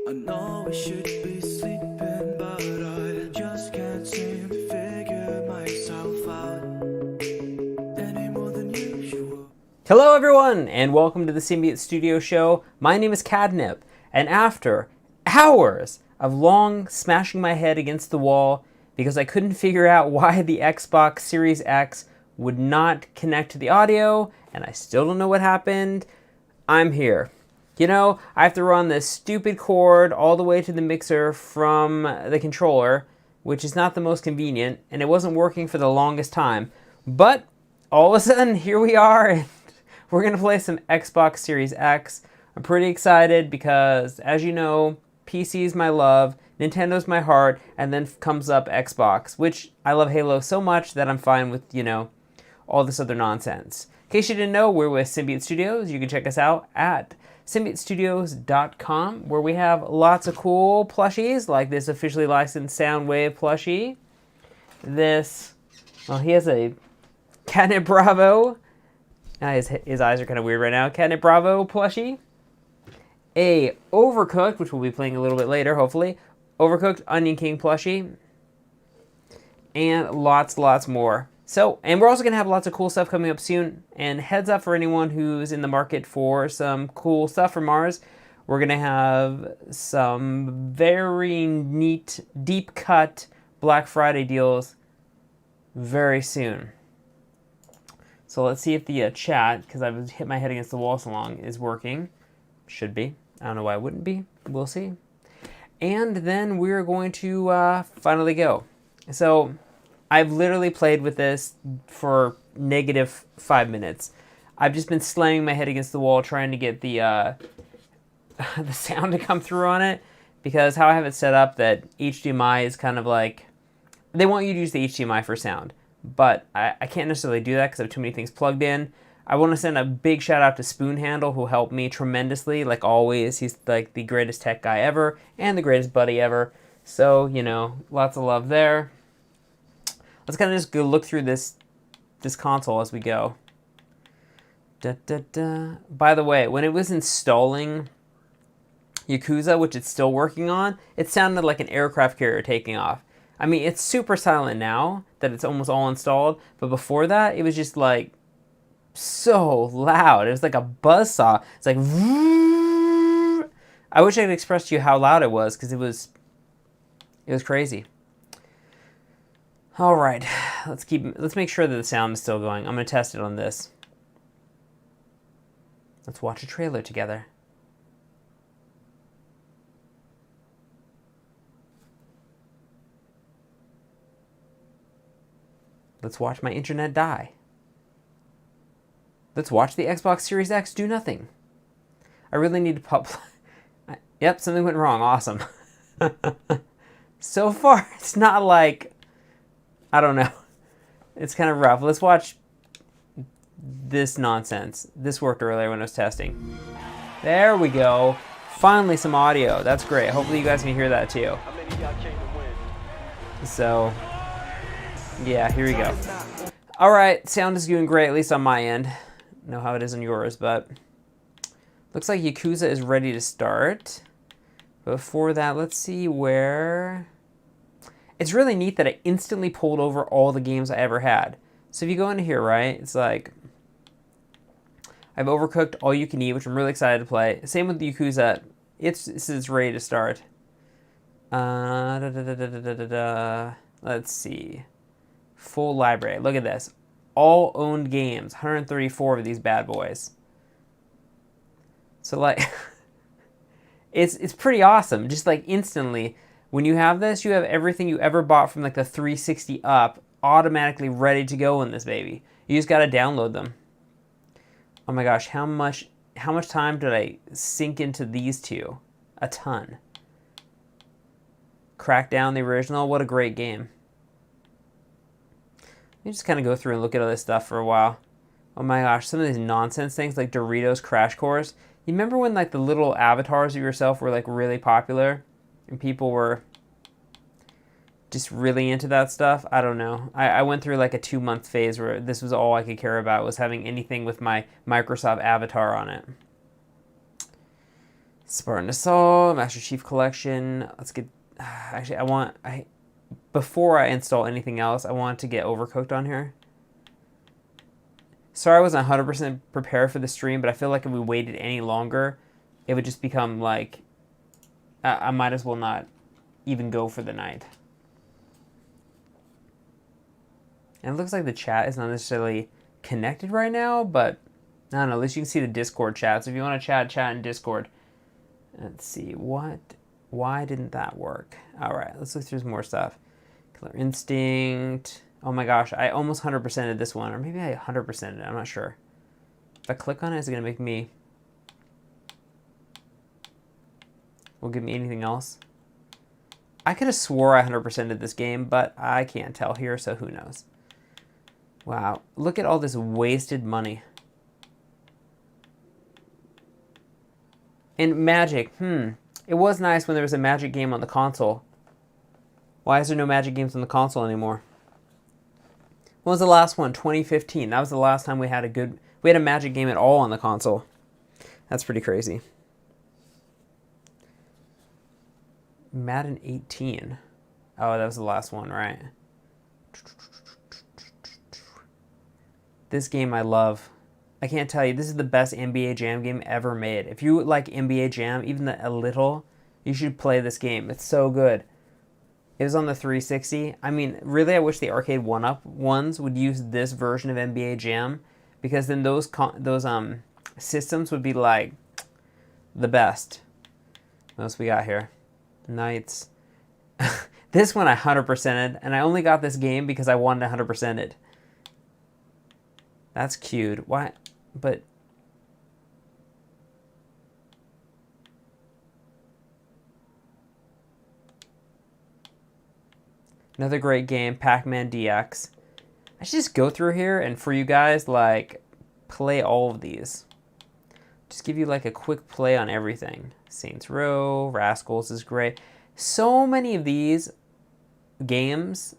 I know we should be sleeping, but I just can't seem to figure myself out any more than usual. Hello everyone, and welcome to the Symbiote Studio Show. My name is Cadnip, and after hours of long smashing my head against the wall because I couldn't figure out why the Xbox Series X would not connect to the audio, and I still don't know what happened, I'm here. You know, I have to run this stupid cord all the way to the mixer from the controller, which is not the most convenient, and it wasn't working for the longest time. But all of a sudden, here we are, and we're going to play some Xbox Series X. I'm pretty excited because, as you know, PC is my love, Nintendo's my heart, and then comes up Xbox, which I love Halo so much that I'm fine with, all this other nonsense. In case you didn't know, we're with Symbiote Studios. You can check us out at symbiotestudios.com, where we have lots of cool plushies, like this officially licensed Soundwave plushie. This, well, he has a Catnip Bravo. His eyes are kind of weird right now. Catnip Bravo plushie. A Overcooked, which we'll be playing a little bit later, hopefully. Overcooked Onion King plushie. And lots more. So, and we're also going to have lots of cool stuff coming up soon. And heads up for anyone who's in the market for some cool stuff from ours. We're going to have some very neat, deep cut Black Friday deals very soon. So let's see if the chat, because I've hit my head against the wall so long, is working. Should be. I don't know why it wouldn't be. We'll see. And then we're going to finally go. So I've literally played with this for negative 5 minutes. I've just been slamming my head against the wall trying to get the the sound to come through on it, because how I have it set up that HDMI is kind of like, they want you to use the HDMI for sound, but I can't necessarily do that because I have too many things plugged in. I want to send a big shout out to Spoonhandle, who helped me tremendously, like always. He's like the greatest tech guy ever and the greatest buddy ever. So, lots of love there. Let's kind of just go look through this console as we go. By the way, when it was installing Yakuza, which it's still working on, it sounded like an aircraft carrier taking off. I mean, it's super silent now that it's almost all installed, but before that, it was just like so loud. It was like a buzzsaw. It's like, I wish I could express to you how loud it was, because it was crazy. All right, let's make sure that the sound is still going. I'm going to test it on this. Let's watch a trailer together. Let's watch my internet die. Let's watch the Xbox Series X do nothing. I really need to Yep, something went wrong. Awesome. So far, it's not like, I don't know. It's kind of rough. Let's watch this nonsense. This worked earlier when I was testing. There we go. Finally some audio. That's great. Hopefully you guys can hear that too. So, yeah, here we go. All right, sound is doing great, at least on my end. I know how it is on yours, but looks like Yakuza is ready to start. Before that, let's see where... It's really neat that I instantly pulled over all the games I ever had. So if you go into here, right, it's like, I've Overcooked All You Can Eat, which I'm really excited to play. Same with Yakuza. It's ready to start. Let's see. Full library. Look at this. All owned games. 134 of these bad boys. So like, it's pretty awesome. Just like instantly, when you have this, you have everything you ever bought from like the 360 up automatically ready to go in this baby. You just got to download them. Oh my gosh, how much time did I sink into these two? A ton. Crackdown, the original, what a great game. You just kind of go through and look at all this stuff for a while. Oh my gosh, some of these nonsense things like Doritos Crash Course. You remember when like the little avatars of yourself were like really popular and people were just really into that stuff? I don't know. I went through like a 2-month phase where this was all I could care about, was having anything with my Microsoft avatar on it. Spartan Assault, Master Chief Collection. Let's get. Actually, before I install anything else, I want to get Overcooked on here. Sorry I wasn't 100% prepared for the stream, but I feel like if we waited any longer, it would just become like, I might as well not even go for the night. And it looks like the chat is not necessarily connected right now, but I don't know, at least you can see the Discord chat. So if you want to chat in Discord. Let's see, why didn't that work? All right, let's look through some more stuff. Killer Instinct. Oh my gosh, I almost 100%ed this one, or maybe I 100%ed it, I'm not sure. If I click on it, is it gonna make me, will it give me anything else? I could have swore I 100%ed this game, but I can't tell here, so who knows. Wow, look at all this wasted money. And Magic, it was nice when there was a Magic game on the console. Why is there no Magic games on the console anymore? When was the last one? 2015. That was the last time we had a Magic game at all on the console. That's pretty crazy. Madden 18. Oh, that was the last one, right? This game I love. I can't tell you, this is the best NBA Jam game ever made. If you like NBA Jam, even a little, you should play this game. It's so good. It was on the 360. I mean, really, I wish the arcade one-up ones would use this version of NBA Jam, because then those systems would be like the best. What else we got here? Knights. This one I 100%ed, and I only got this game because I wanted 100% it. That's cute. Why? But another great game, Pac-Man DX. I should just go through here and for you guys, like, play all of these. Just give you like a quick play on everything. Saints Row, Rascals is great. So many of these games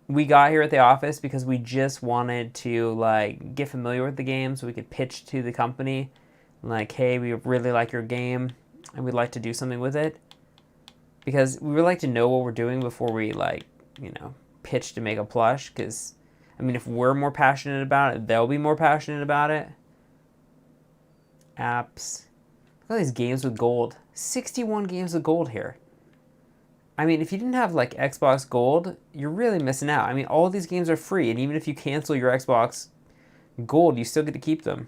we got here at the office because we just wanted to like get familiar with the game so we could pitch to the company. Like, hey, we really like your game and we'd like to do something with it. Because we would like to know what we're doing before we like, you know, pitch to make a plush. Because, I mean, if we're more passionate about it, they'll be more passionate about it. Apps. Look at all these games with gold. 61 games with gold here. I mean, if you didn't have like Xbox Gold, you're really missing out. I mean, all of these games are free, and even if you cancel your Xbox Gold, you still get to keep them.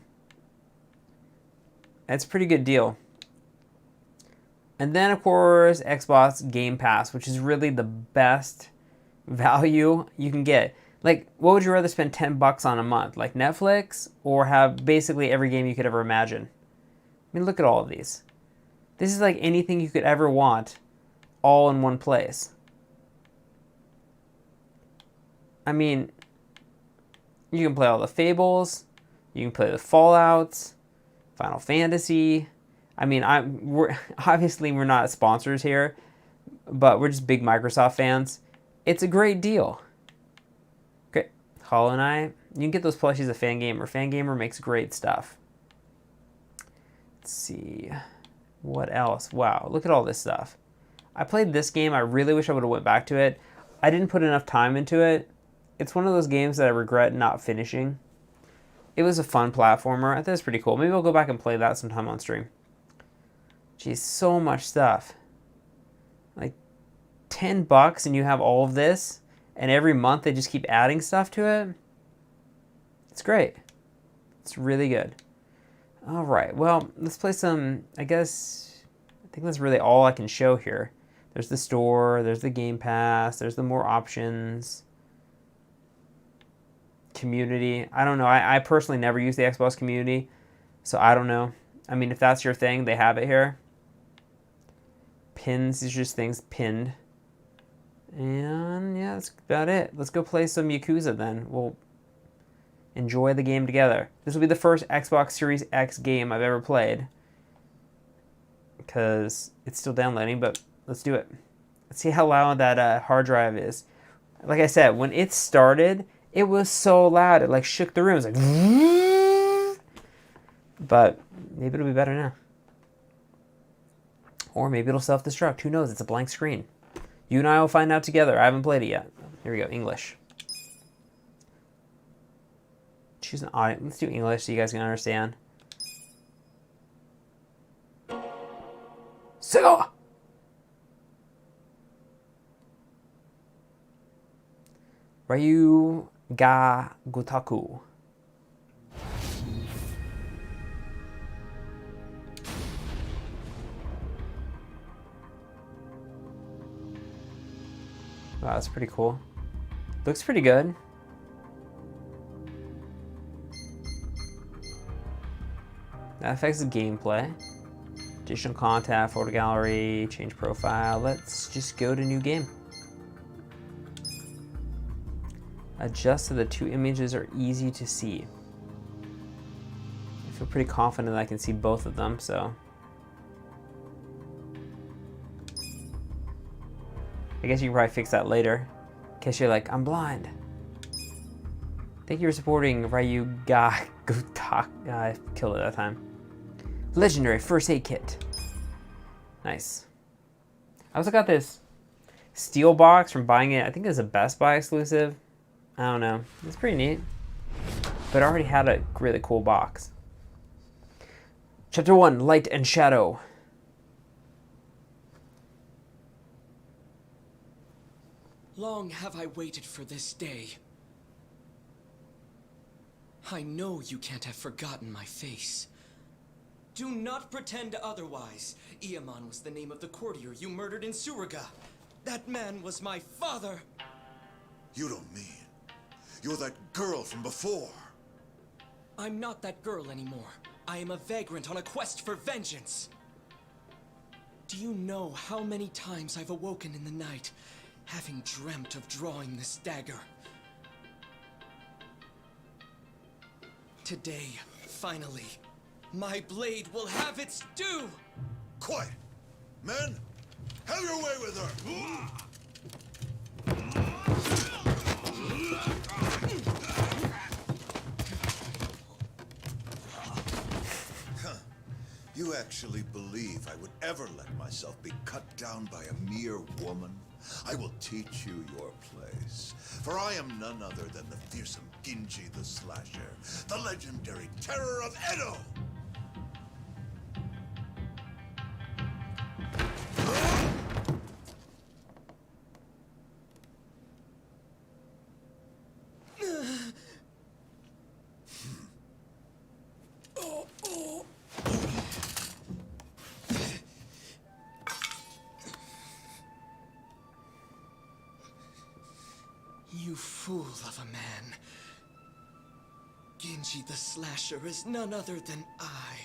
That's a pretty good deal. And then, of course, Xbox Game Pass, which is really the best value you can get. Like, what would you rather spend $10 on a month? Like Netflix, or have basically every game you could ever imagine? I mean, look at all of these. This is like anything you could ever want, all in one place. I mean, you can play all the Fables, you can play the Fallouts, Final Fantasy. I mean, we're obviously we're not sponsors here, but we're just big Microsoft fans. It's a great deal. Great. Hollow Knight. You can get those plushies at Fangamer. Fangamer makes great stuff. Let's see. What else? Wow, look at all this stuff. I played this game. I really wish I would have went back to it. I didn't put enough time into it. It's one of those games that I regret not finishing. It was a fun platformer. I thought it was pretty cool. Maybe I'll go back and play that sometime on stream. Geez, so much stuff. Like $10 and you have all of this, and every month they just keep adding stuff to it. It's great. It's really good. All right, well, let's play some, I think that's really all I can show here. There's the store, there's the Game Pass, there's the more options. Community, I don't know. I personally never use the Xbox community, so I don't know. I mean, if that's your thing, they have it here. Pins, these are just things pinned. And yeah, that's about it. Let's go play some Yakuza then. We'll enjoy the game together. This will be the first Xbox Series X game I've ever played, because it's still downloading, but let's do it. Let's see how loud that hard drive is. Like I said, when it started, it was so loud. It like shook the room. It was like, but maybe it'll be better now. Or maybe it'll self-destruct. Who knows? It's a blank screen. You and I will find out together. I haven't played it yet. Here we go. English. Choose an audience. Let's do English so you guys can understand. Sega! Ryu ga Gutaku. Wow, that's pretty cool. Looks pretty good. That affects the gameplay. Additional content, photo gallery, change profile. Let's just go to new game. Adjust so the two images are easy to see. I feel pretty confident that I can see both of them, so. I guess you can probably fix that later. In case you're like, I'm blind. Thank you for supporting Ryu ga Gutak. I killed it that time. Legendary first aid kit. Nice. I also got this steel box from buying it. I think it's a Best Buy exclusive. I don't know. It's pretty neat. But I already had a really cool box. Chapter 1, Light and Shadow. Long have I waited for this day. I know you can't have forgotten my face. Do not pretend otherwise. Iamon was the name of the courtier you murdered in Suraga. That man was my father. You don't mean you're that girl from before? I'm not that girl anymore. I am a vagrant on a quest for vengeance. Do you know how many times I've awoken in the night, having dreamt of drawing this dagger? Today, finally, my blade will have its due! Quiet! Men, have your way with her! You actually believe I would ever let myself be cut down by a mere woman? I will teach you your place, for I am none other than the fearsome Genji the Slasher, the legendary terror of Edo! You fool of a man. Genji the Slasher is none other than I.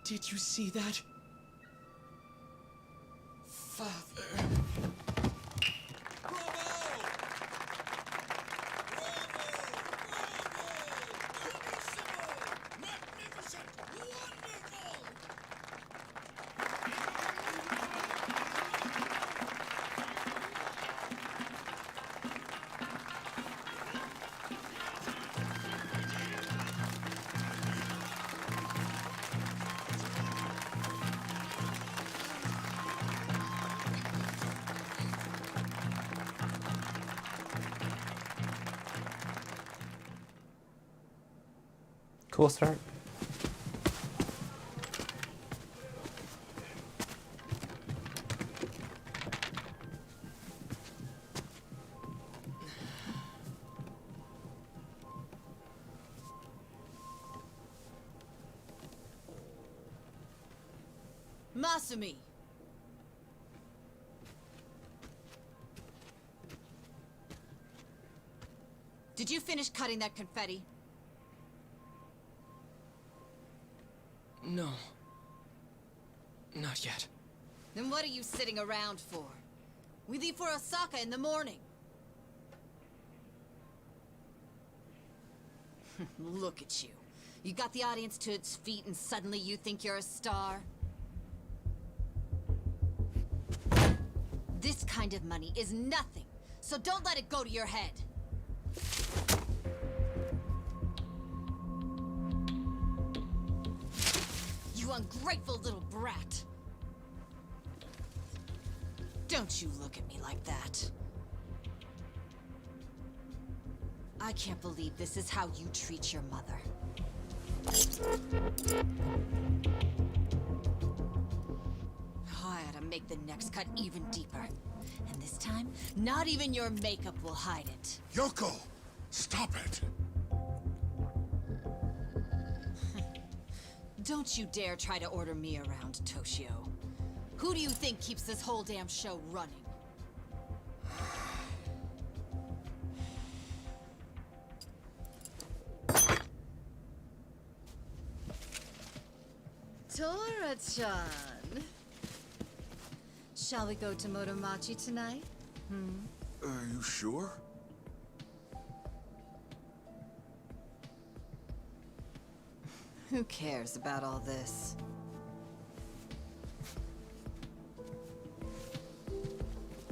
Did you see that? Father. Cool start. Masumi! Did you finish cutting that confetti? No. Not yet. Then what are you sitting around for? We leave for Osaka in the morning. Look at you. You got the audience to its feet and suddenly you think you're a star? This kind of money is nothing, so don't let it go to your head. ungrateful little brat. Don't you look at me like that. I can't believe this is how you treat your mother. I ought to make the next cut even deeper. And this time, not even your makeup will hide it. Yoko! Stop it! Don't you dare try to order me around, Toshio. Who do you think keeps this whole damn show running? Tora-chan. Shall we go to Motomachi tonight? Are you sure? Who cares about all this?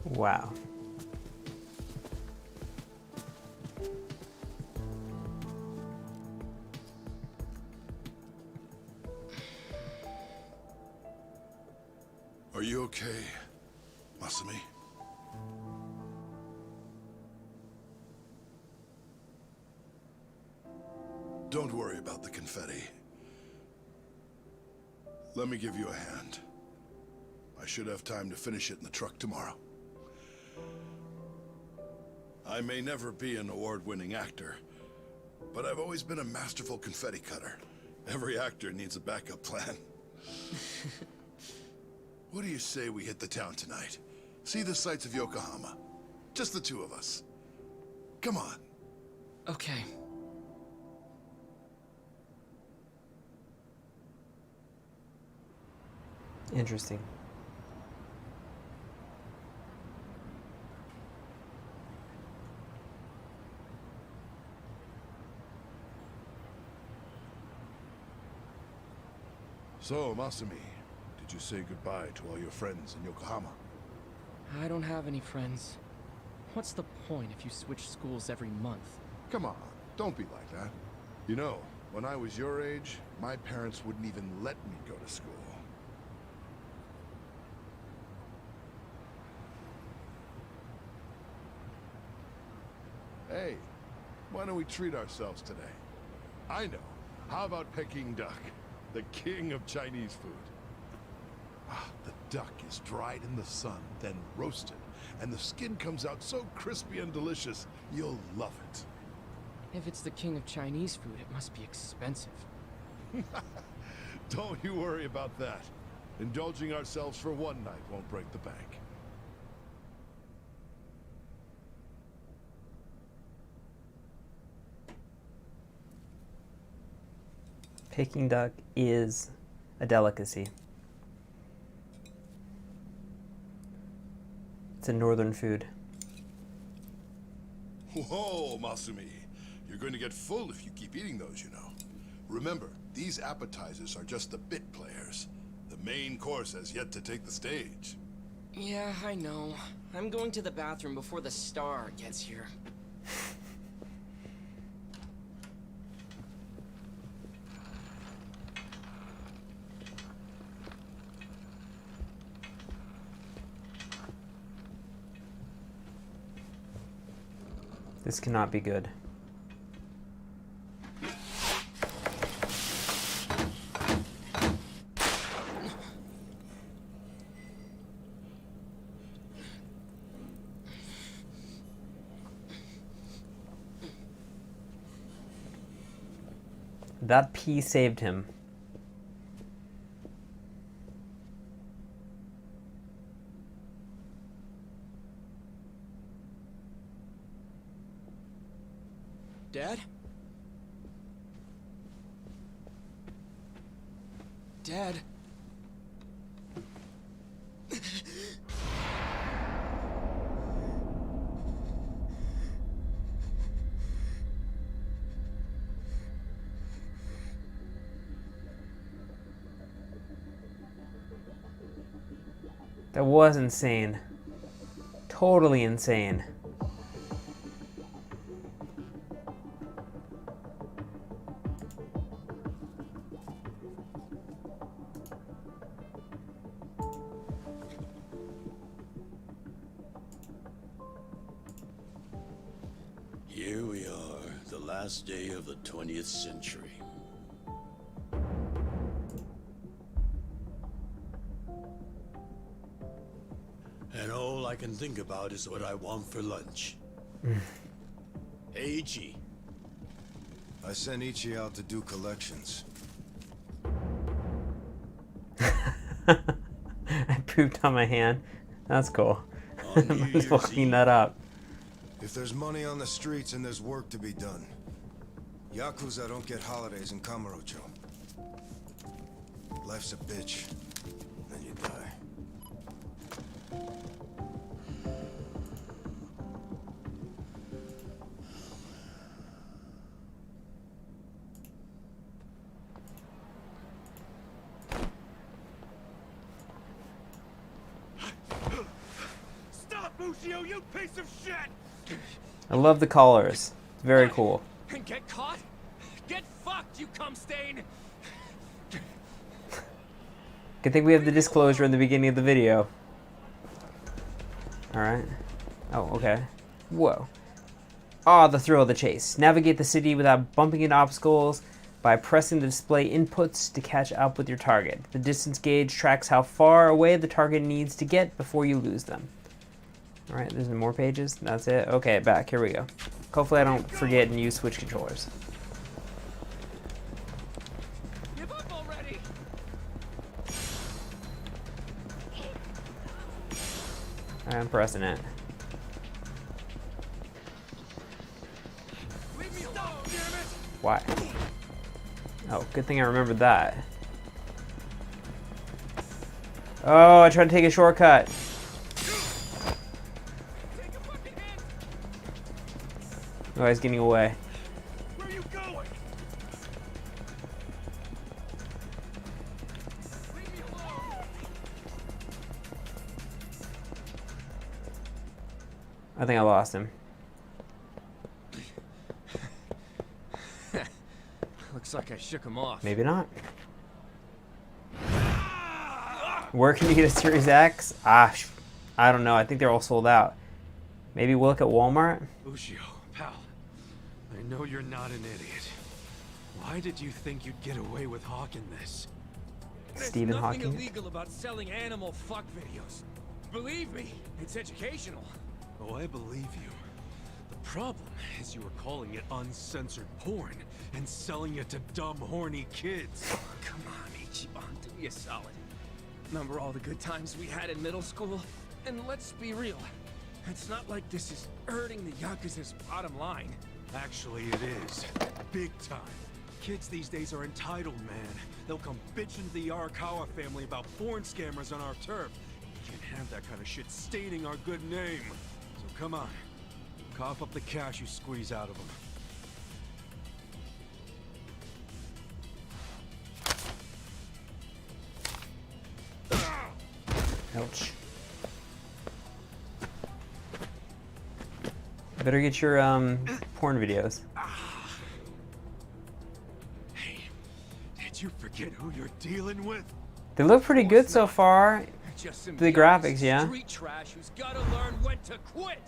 Wow. Are you okay, Masumi? Don't worry about the confetti. Let me give you a hand. I should have time to finish it in the truck tomorrow. I may never be an award-winning actor, but I've always been a masterful confetti cutter. Every actor needs a backup plan. What do you say we hit the town tonight? See the sights of Yokohama. Just the two of us. Come on. Okay. Interesting. So, Masumi, did you say goodbye to all your friends in Yokohama? I don't have any friends. What's the point if you switch schools every month? Come on, don't be like that. You know, when I was your age, my parents wouldn't even let me go to school. Hey, why don't we treat ourselves today? I know. How about Peking duck? The king of Chinese food. Ah, the duck is dried in the sun, then roasted, and the skin comes out so crispy and delicious, you'll love it. If it's the king of Chinese food, it must be expensive. Don't you worry about that. Indulging ourselves for one night won't break the bank. Peking duck is a delicacy. It's a northern food. Whoa, Masumi. You're going to get full if you keep eating those, you know. Remember, these appetizers are just the bit players. The main course has yet to take the stage. Yeah, I know. I'm going to the bathroom before the star gets here. This cannot be good. That pea saved him. Dad? Dad? That was insane. Totally insane. last day of the 20th century. And all I can think about is what I want for lunch. Hey, Ichi. I sent Ichi out to do collections. I pooped on my hand. That's cool. On New Might as well Year's clean Eve. that up. If there's money on the streets and there's work to be done, Yakuza don't get holidays in Kamurocho. Life's a bitch, then you die. Stop, Lucio, you piece of shit! I love the colors. It's very cool. And get caught? Get fucked, you cum stain! Good thing we have the disclosure in the beginning of the video. Alright. Oh, okay. Whoa. Ah, the thrill of the chase. Navigate the city without bumping into obstacles by pressing the display inputs to catch up with your target. The distance gauge tracks how far away the target needs to get before you lose them. Alright, there's more pages. That's it. Okay, back. Here we go. Hopefully I don't forget and use Switch controllers. Give up already! Alright, I'm pressing it. Leave me alone, damn it! Why? Oh, good thing I remembered that. Oh, I tried to take a shortcut. Take a fucking hit! Oh, he's getting away. Where are you going? Leave me alone! I think I lost him. Looks like I shook him off. Maybe not. Where can you get a Series X? I don't know. I think they're all sold out. Maybe we'll look at Walmart. Lucio, pal, I know you're not an idiot. Why did you think you'd get away with hawking this? Stephen There's nothing Hawking. illegal about selling animal fuck videos. Believe me, it's educational. Oh, I believe you. The problem is you were calling it uncensored porn and selling it to dumb, horny kids. Come on, Ichiban, do me a solid. Remember all the good times we had in middle school? And let's be real, it's not like this is hurting the Yakuza's bottom line. Actually, it is. Big time. Kids these days are entitled, man. They'll come bitching to the Arakawa family about porn scammers on our turf. You can't have that kind of shit staining our good name. So come on. Cough up the cash you squeeze out of them. Ouch. Better get your porn videos. Hey, did you forget who you're dealing with? They look pretty good so far. Just some The young graphics, yeah. Street trash who's gotta learn when to quit.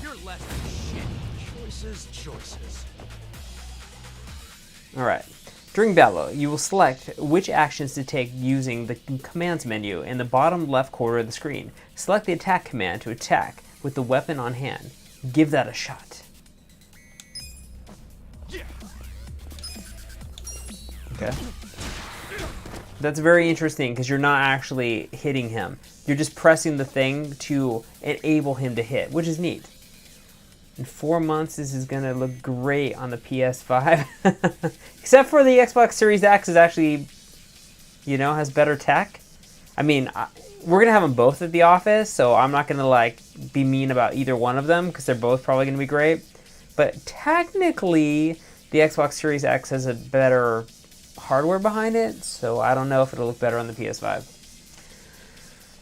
You're less than shit. Choices. Alright. During battle, you will select which actions to take using the commands menu in the bottom left corner of the screen. Select the attack command to attack with the weapon on hand. Give that a shot. Okay. That's very interesting because you're not actually hitting him. You're just pressing the thing to enable him to hit, which is neat. In 4 months, this is going to look great on the PS5. Except for the Xbox Series X is actually, you know, has better tech. I mean, we're going to have them both at the office, so I'm not going to, like, be mean about either one of them because they're both probably going to be great. But technically, the Xbox Series X has a better hardware behind it, so I don't know if it'll look better on the PS5.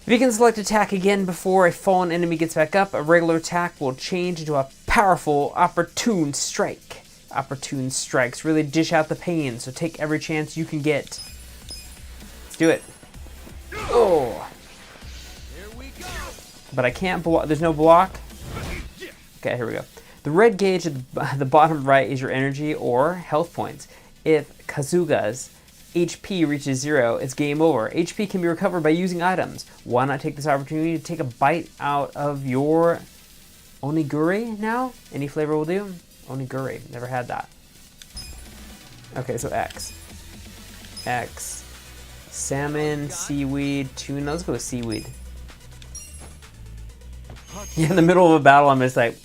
If you can select attack again before a fallen enemy gets back up, a regular attack will change into a powerful opportune strike. Opportune strikes really dish out the pain, so take every chance you can get. Let's do it. Oh! Here we go. But I can't block. There's no block. Okay, here we go. The red gauge at the bottom right is your energy or health points. If Kazuga's HP reaches 0, it's game over. HP can be recovered by using items. Why not take this opportunity to take a bite out of your onigiri now? Any flavor will do. Onigiri, never had that. Okay, so X. X. Salmon, seaweed, tuna. Let's go with seaweed. Yeah, in the middle of a battle, I'm just like...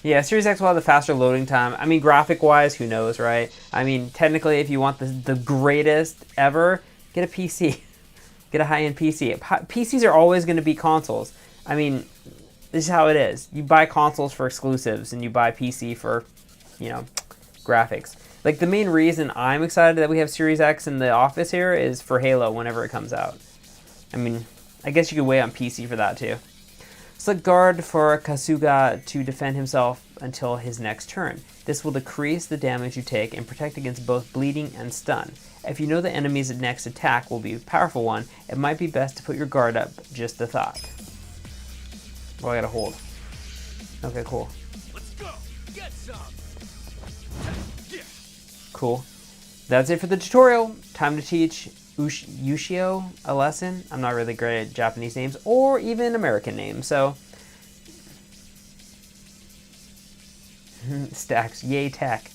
Yeah, Series X will have the faster loading time. I mean, graphic-wise, who knows, right? I mean, technically, if you want the greatest ever, get a PC. Get a high-end PC. PCs are always going to be consoles. I mean, this is how it is. You buy consoles for exclusives, and you buy PC for, you know, graphics. Like, the main reason I'm excited that we have Series X in the office here is for Halo whenever it comes out. I mean, I guess you could wait on PC for that, too. Select guard for Kasuga to defend himself until his next turn. This will decrease the damage you take and protect against both bleeding and stun. If you know the enemy's next attack will be a powerful one, it might be best to put your guard up, just a thought. Well, I gotta hold. Okay, cool. Let's go. Get some. Yeah. Cool. That's it for the tutorial. Time to teach Yushio a lesson. I'm not really great at Japanese names or even American names, so stacks, yay tech.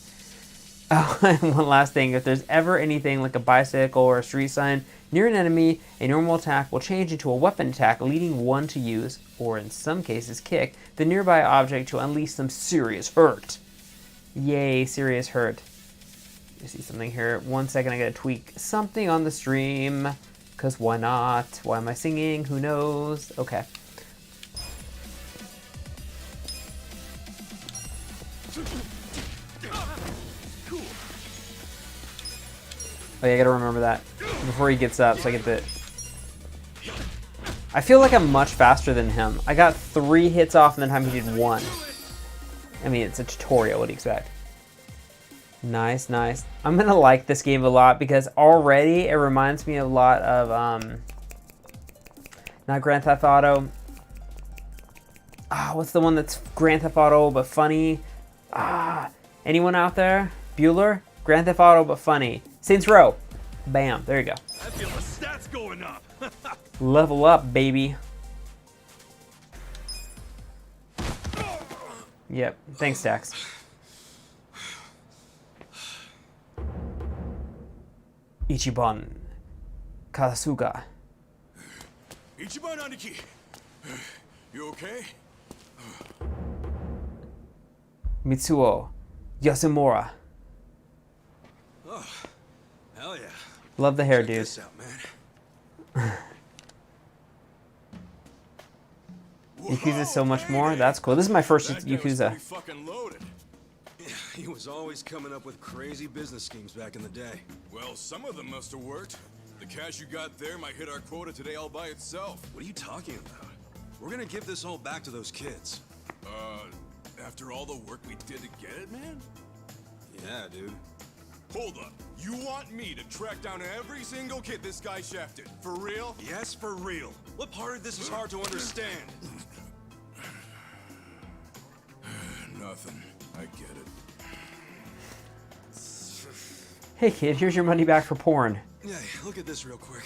Oh, and one last thing, if there's ever anything like a bicycle or a street sign near an enemy, a normal attack will change into a weapon attack, leading one to use, or in some cases kick, the nearby object to unleash some serious hurt. Yay, serious hurt. You see something here. 1 second, I gotta tweak something on the stream. Because why not? Why am I singing? Who knows? Okay. Oh yeah, I gotta remember that. Before he gets up, so I get the... I feel like I'm much faster than him. I got 3 hits off in the time he did 1. I mean, it's a tutorial, what do you expect? Nice, nice. I'm gonna like this game a lot because already it reminds me a lot of not Grand Theft Auto. What's the one that's Grand Theft Auto but funny? Anyone out there? Bueller? Grand Theft Auto but funny. Saints Row. Bam, there you go. I feel the stats going up. Level up, baby. Yep, thanks, Dax. Ichiban Kasuga. Ichiban Aniki. You okay? Mitsuo Yasumura. Oh, hell yeah. Love the hair, Check dude. this out, man. Yakuza so much more. That's cool. This is my first That guy was Yakuza. pretty fucking loaded. Yeah, he was always coming up with crazy business schemes back in the day. Well, some of them must have worked. The cash you got there might hit our quota today all by itself. What are you talking about? We're gonna give this all back to those kids. After all the work we did to get it, man? Yeah, dude. Hold up. You want me to track down every single kid this guy shafted? For real? Yes, for real. What part of this is hard to understand? Nothing. I get it. Hey kid, here's your money back for porn. Yeah, look at this real quick.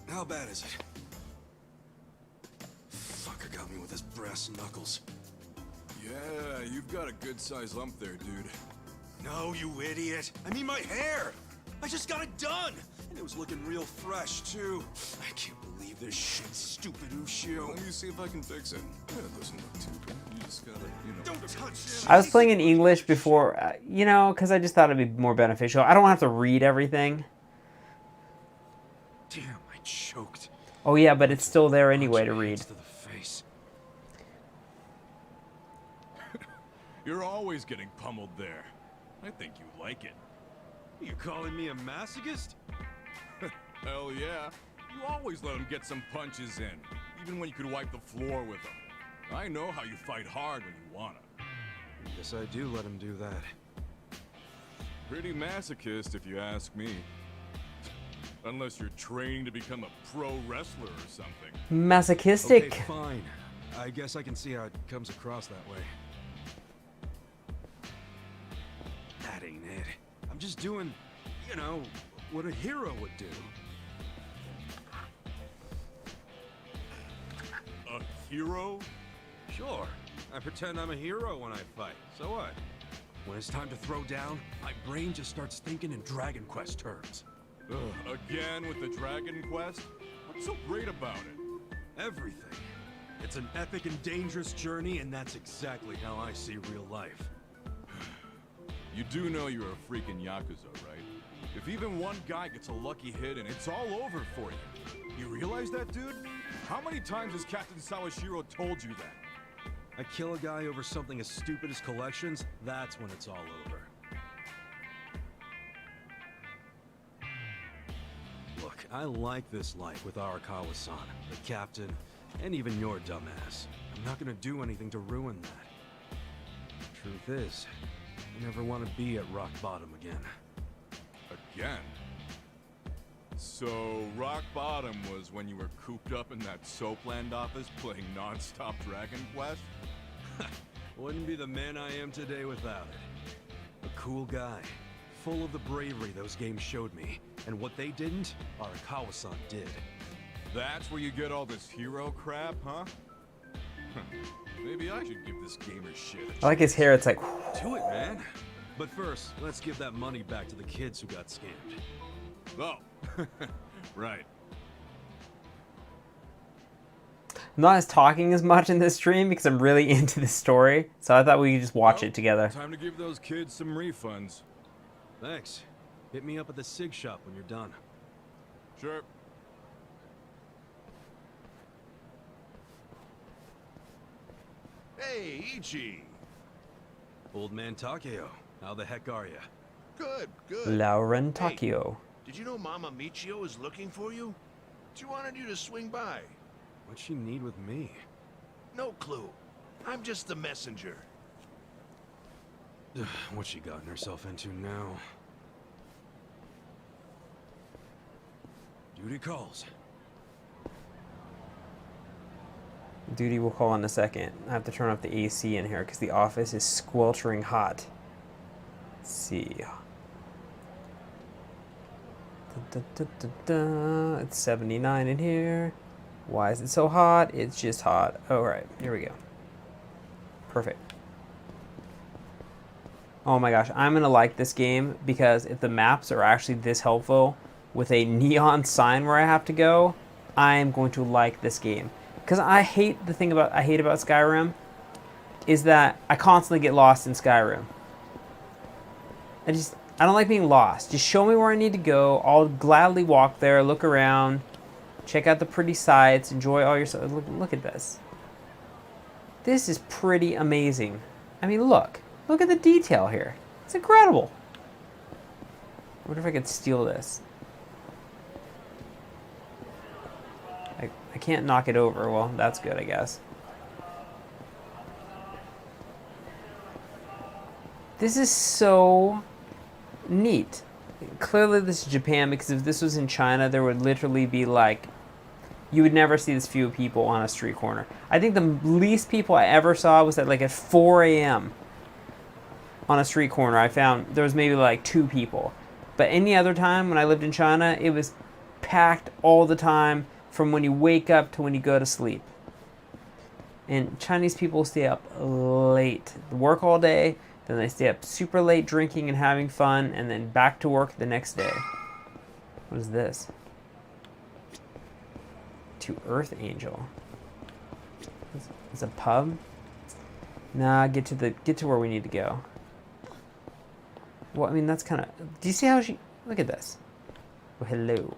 How bad is it? Fucker got me with his brass knuckles. Yeah, you've got a good-sized lump there, dude. No, you idiot. I mean my hair. I just got it done. And it was looking real fresh, too. I can't believe this shit, stupid Ushio. Let me see if I can fix it. It doesn't look too bad. You just gotta, Don't touch it. I was playing in English before, you know, because I just thought it'd be more beneficial. I don't have to read everything. Damn, I choked. Oh yeah, but it's still there anyway to read. To the face. You're always getting pummeled there. I think you like it. You calling me a masochist? Hell yeah. You always let him get some punches in, even when you could wipe the floor with him. I know how you fight hard when you wanna. Guess I do let him do that. Pretty masochist, if you ask me. Unless you're training to become a pro wrestler or something. Masochistic. Okay, fine. I guess I can see how it comes across that way. That ain't it. I'm just doing, you know, what a hero would do. A hero? Sure, I pretend I'm a hero when I fight. So what? When it's time to throw down, my brain just starts thinking in Dragon Quest terms. Ugh, again with the Dragon Quest? What's so great about it? Everything. It's an epic and dangerous journey, and that's exactly how I see real life. You do know you're a freaking Yakuza, right? If even one guy gets a lucky hit and it's all over for you. You realize that, dude? How many times has Captain Sawashiro told you that? I kill a guy over something as stupid as collections, that's when it's all over. Look, I like this life with Arakawa-san, the captain, and even your dumbass. I'm not gonna do anything to ruin that. Truth is, I never want to be at rock bottom again. Again? So, rock bottom was when you were cooped up in that Soapland office playing non-stop Dragon Quest? Wouldn't be the man I am today without it. A cool guy, full of the bravery those games showed me, and what they didn't, Arakawa-san did. That's where you get all this hero crap, huh? Maybe I should give this gamer shit a I like his hair. It's like, Do it, man. But first, let's give that money back to the kids who got scammed. Oh, right. I'm not as talking as much in this stream because I'm really into the story. So I thought we could just watch Well, it together. Time to give those kids some refunds. Thanks. Hit me up at the SIG shop when you're done. Sure. Hey, Ichi. Old man Takeo, how the heck are ya? Good, good. Lauren Hey, Takio. did you know Mama Michio is looking for you? She wanted you to swing by. What'd she need with me? No clue. I'm just the messenger. What's she gotten herself into now? Duty calls. Duty will call in a second. I have to turn off the AC in here because the office is squelching hot. Let's see. It's 79 in here. Why is it so hot? It's just hot. Oh, right. Here we go. Perfect. Oh my gosh. I'm going to like this game because if the maps are actually this helpful with a neon sign where I have to go, I'm going to like this game. Because I hate about Skyrim is that I constantly get lost in Skyrim. I don't like being lost. Just show me where I need to go. I'll gladly walk there, look around, check out the pretty sights, enjoy all your stuff. Look at this. This is pretty amazing. I mean, look at the detail here. It's incredible. I wonder if I could steal this. I can't knock it over. Well, that's good, I guess. This is so neat. Clearly this is Japan, because if this was in China, there would literally be like, you would never see this few people on a street corner. I think the least people I ever saw was at 4 a.m. on a street corner. I found there was maybe like 2 people. But any other time when I lived in China, it was packed all the time, from when you wake up to when you go to sleep. And Chinese people stay up late. They work all day, then they stay up super late drinking and having fun, and then back to work the next day. What is this? To Earth Angel. It's a pub? Nah, get to where we need to go. Well, I mean, that's kind of... Do you see how she... Look at this. Oh, hello.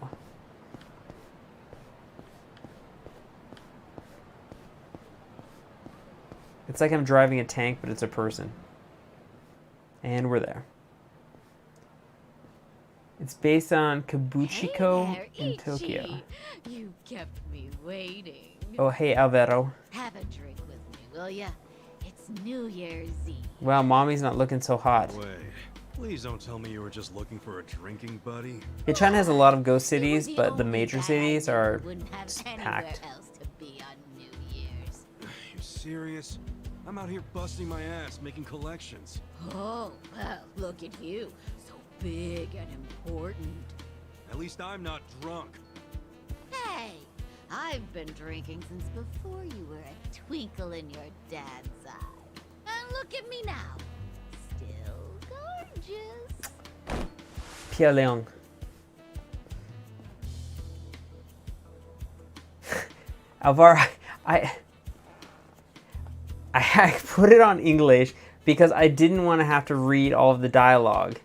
It's like I'm driving a tank, but it's a person. And we're there. It's based on Kabuchiko Hey in there, Tokyo. Ichi. You kept me waiting. Oh, hey, Alvaro. Have a drink with me, will ya? It's New Year's Eve. Well, mommy's not looking so hot. Wait, please don't tell me you were just looking for a drinking buddy. Yeah, China has a lot of ghost You were cities, but the only major guy cities who are wouldn't have just anywhere packed. else to be on New Year's. serious? I'm out here busting my ass, making collections. Oh, well, look at you. So big and important. At least I'm not drunk. Hey, I've been drinking since before you were a twinkle in your dad's eye. And look at me now. Still gorgeous. Pierre Leong. Alvaro, I put it on English because I didn't want to have to read all of the dialogue.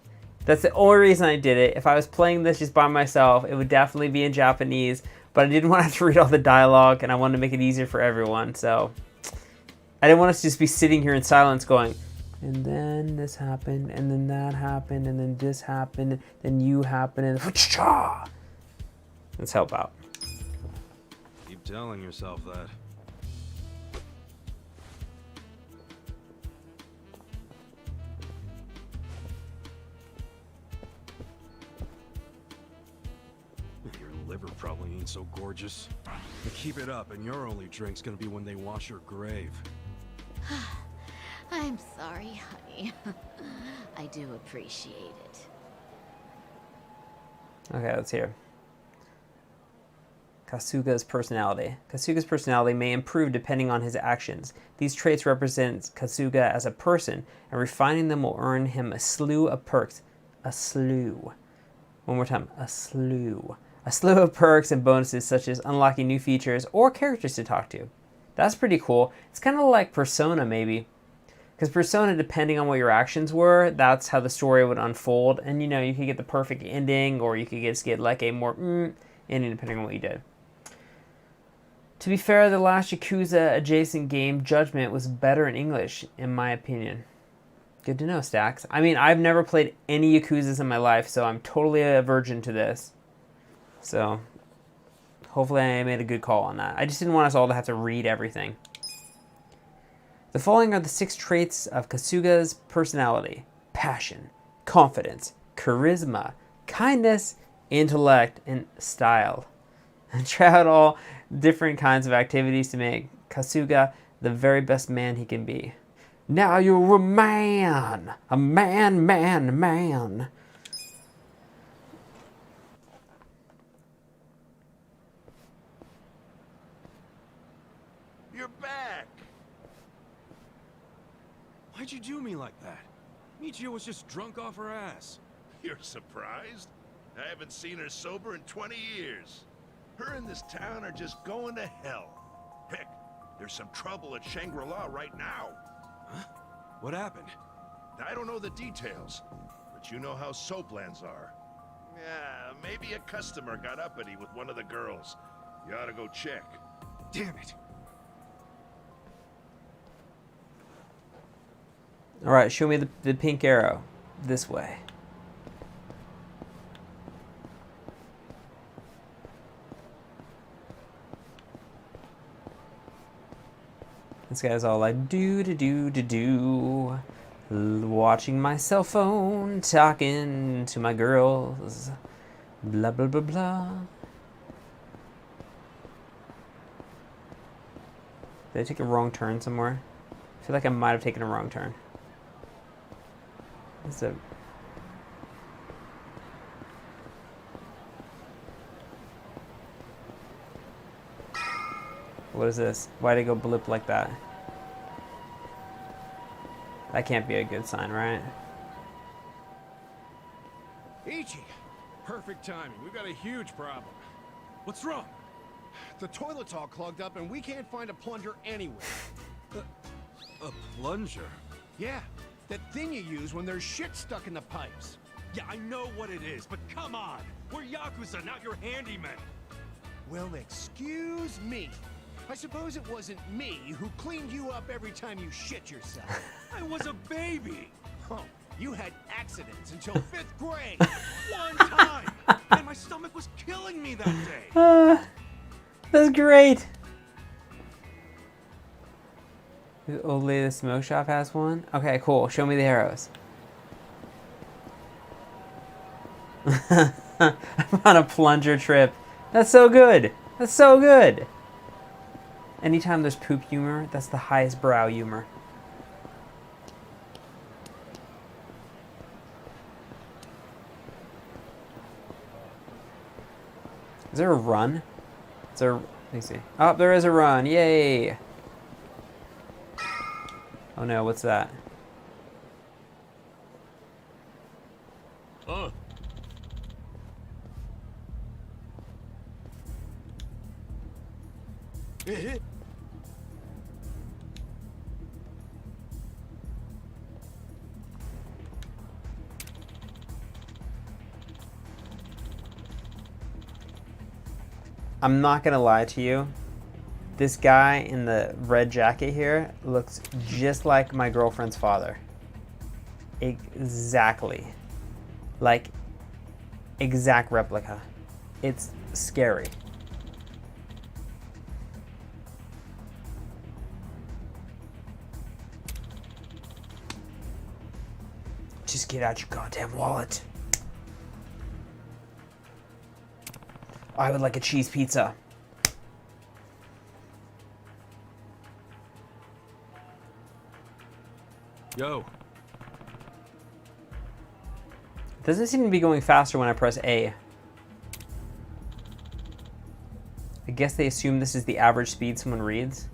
That's the only reason I did it. If I was playing this just by myself, it would definitely be in Japanese, but I didn't want to have to read all the dialogue, and I wanted to make it easier for everyone, so I didn't want us to just be sitting here in silence going, and then this happened, and then that happened, and then this happened, then you happened, and let's help out. Keep telling yourself that. Your liver probably ain't so gorgeous. But keep it up, and your only drink's gonna be when they wash your grave. I'm sorry, honey. I do appreciate it. Okay, let's hear. Kasuga's personality. Kasuga's personality may improve depending on his actions. These traits represent Kasuga as a person, and refining them will earn him a slew of perks. A slew. One more time. A slew. A slew of perks and bonuses such as unlocking new features or characters to talk to. That's pretty cool. It's kind of like Persona, maybe. Because Persona, depending on what your actions were, that's how the story would unfold. And, you know, you could get the perfect ending, or you could just get like a more ending depending on what you did. To be fair, the last Yakuza adjacent game, Judgment, was better in English, in my opinion. Good to know, Stacks. I mean, I've never played any Yakuzas in my life, so I'm totally a virgin to this. So, hopefully I made a good call on that. I just didn't want us all to have to read everything. The following are the 6 traits of Kasuga's personality: passion, confidence, charisma, kindness, intellect, and style. And try out all different kinds of activities to make Kasuga the very best man he can be. Now you're a man! A man, man, man! You're back! Why'd you do me like that? Michio was just drunk off her ass. You're surprised? I haven't seen her sober in 20 years. Her and this town are just going to hell. Heck, there's some trouble at Shangri-La right now. Huh? What happened? I don't know the details, but you know how soaplands are. Yeah, maybe a customer got uppity with one of the girls. You ought to go check. Damn it. Alright, show me the pink arrow. This way. This guy's all like, do. Watching my cell phone, talking to my girls. Blah, blah, blah, blah. Did I take a wrong turn somewhere? I feel like I might have taken a wrong turn. What's up? What is this? Why'd it go blip like that? That can't be a good sign, right? Ichi! Perfect timing. We've got a huge problem. What's wrong? The toilet's all clogged up and we can't find a plunger anywhere. A plunger? Yeah, that thing you use when there's shit stuck in the pipes. Yeah, I know what it is, but come on! We're Yakuza, not your handyman! Well, excuse me. I suppose it wasn't me who cleaned you up every time you shit yourself. I was a baby! Oh, you had accidents until 5th grade. One time! And my stomach was killing me that day! That's great! The old lady at the smoke shop has one? Okay, cool. Show me the arrows. I'm on a plunger trip. That's so good! That's so good! Anytime there's poop humor, that's the highest brow humor. Is there a run? Is there... Let me see. Oh, there is a run. Yay! Oh no, what's that? Oh. I'm not gonna lie to you. This guy in the red jacket here looks just like my girlfriend's father. Exactly. Like, exact replica. It's scary. Just get out your goddamn wallet. I would like a cheese pizza. Yo. It doesn't seem to be going faster when I press A. I guess they assume this is the average speed someone reads.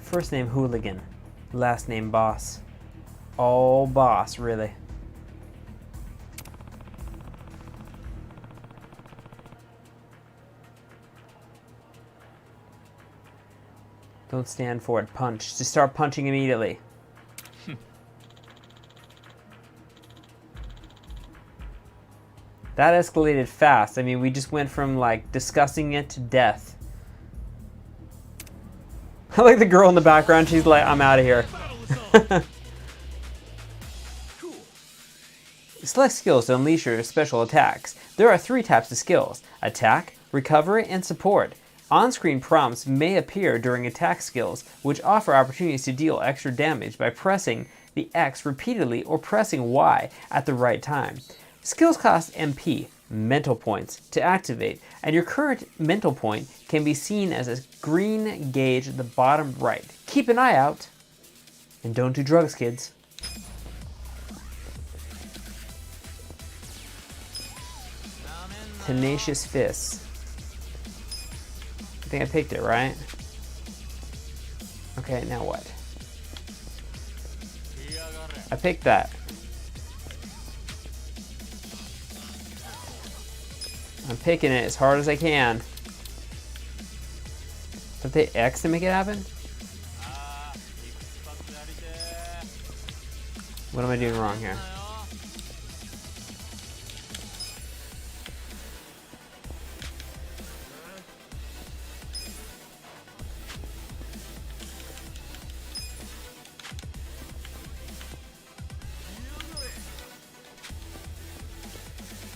First name Hooligan, last name Boss. All boss, really. Don't stand for it, punch. Just start punching immediately. That escalated fast. I mean, we just went from like discussing it to death. I like the girl in the background. She's like, I'm out of here. Select skills to unleash your special attacks. There are 3 types of skills: attack, recovery, and support. On-screen prompts may appear during attack skills, which offer opportunities to deal extra damage by pressing the X repeatedly or pressing Y at the right time. Skills cost MP, mental points, to activate, and your current mental point can be seen as a green gauge at the bottom right. Keep an eye out, and don't do drugs, kids. Tenacious Fists. I think I picked it, right? Okay, now what? I picked that. I'm picking it as hard as I can. Don't they X to make it happen? What am I doing wrong here?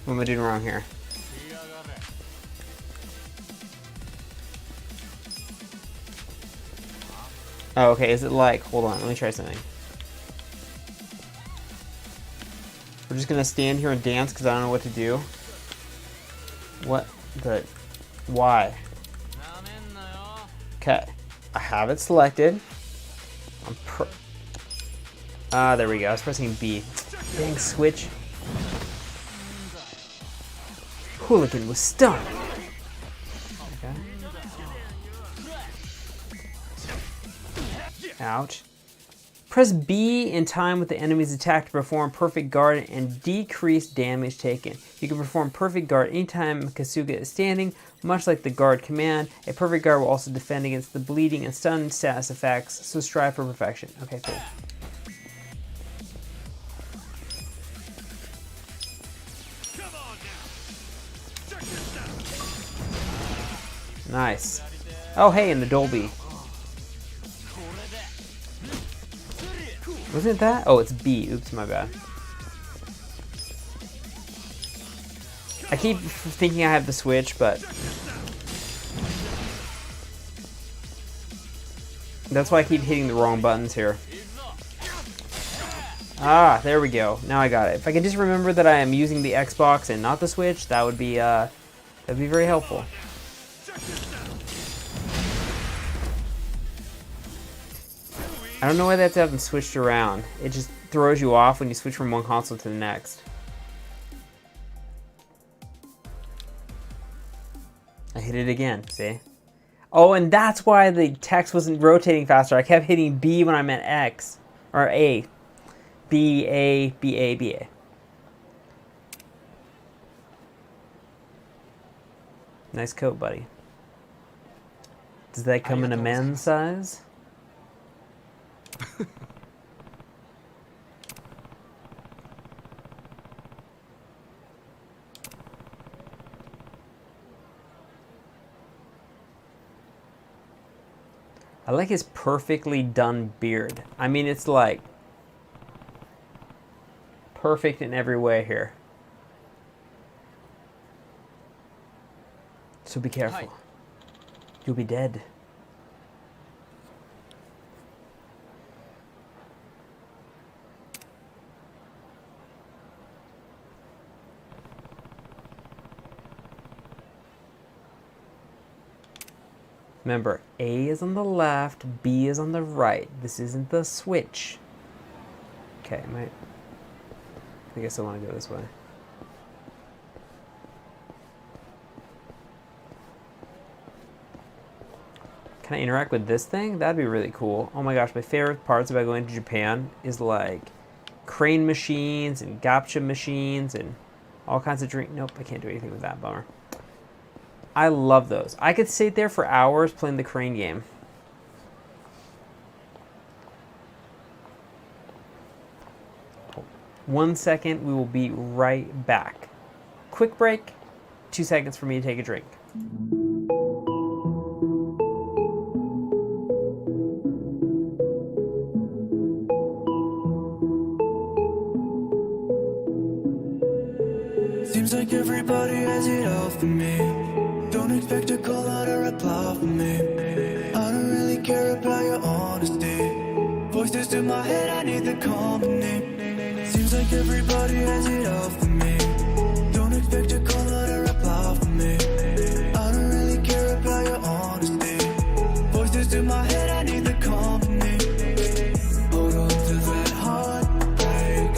What am I doing wrong here? Oh, okay, is it like, hold on, let me try something. We're just gonna stand here and dance because I don't know what to do. What the, why? Okay, I have it selected. There we go, I was pressing B. Dang, switch. Hooligan was stunned. Okay. Ouch. Press B in time with the enemy's attack to perform perfect guard and decrease damage taken. You can perform perfect guard anytime Kasuga is standing, much like the guard command. A perfect guard will also defend against the bleeding and stun status effects, so strive for perfection. Okay, cool. Nice. Oh, hey, in the Dolby. Wasn't it that? Oh, it's B. Oops, my bad. I keep thinking I have the switch, but that's why I keep hitting the wrong buttons here. Ah, there we go. Now I got it. If I could just remember that I am using the Xbox and not the Switch, that'd be very helpful. I don't know why they have to have them switched around. It just throws you off when you switch from one console to the next. I hit it again, see? Oh, and that's why the text wasn't rotating faster. I kept hitting B when I meant X, or A. B, A, B, A, B, A. Nice coat, buddy. Does that come in a men's size? I like his perfectly done beard. I mean, it's like perfect in every way here. So be careful. Hi. You'll be dead. Remember, A is on the left, B is on the right. This isn't the Switch. Okay, I guess I want to go this way. Can I interact with this thing? That'd be really cool. Oh my gosh, my favorite parts about going to Japan is like crane machines and gacha machines and all kinds of drink. Nope, I can't do anything with that, bummer. I love those. I could sit there for hours playing the crane game. One second, we will be right back. Quick break, 2 seconds for me to take a drink. Seems like everybody has it all for me. Don't expect a call out or reply from me. I don't really care about your honesty. Voices in my head, I need the company. Seems like everybody has it all for me. Don't expect a call out or reply from me. I don't really care about your honesty. Voices in my head, I need the company. Hold on to that heartbreak.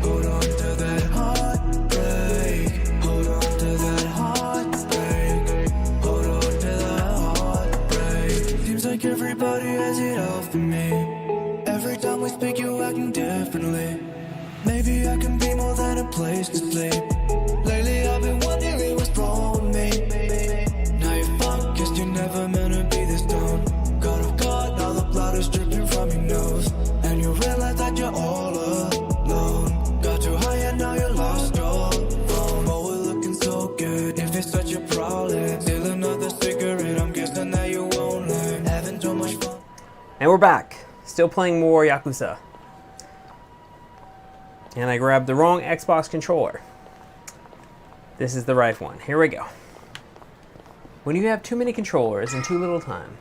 Hold on to that heartbreak. Hold on to that heartbreak. Hold on to that heartbreak. Seems like everybody has it all for me. Every time we speak, you acting differently. Maybe I can be more than a place to sleep. Lately I've been wondering what's wrong with me. Now you're fucked, guess you're never meant to be this dumb. Caught off guard, now the blood is dripping from your nose. And you realize that you're all alone. Got too high and now you're lost your phone. Oh, we're looking so good, if it's such a problem. Still another cigarette, I'm guessing that you won't learn. Having so much fun. And we're back. Still playing more Yakuza. And I grabbed the wrong Xbox controller. This is the right one. Here we go. When you have too many controllers in too little time.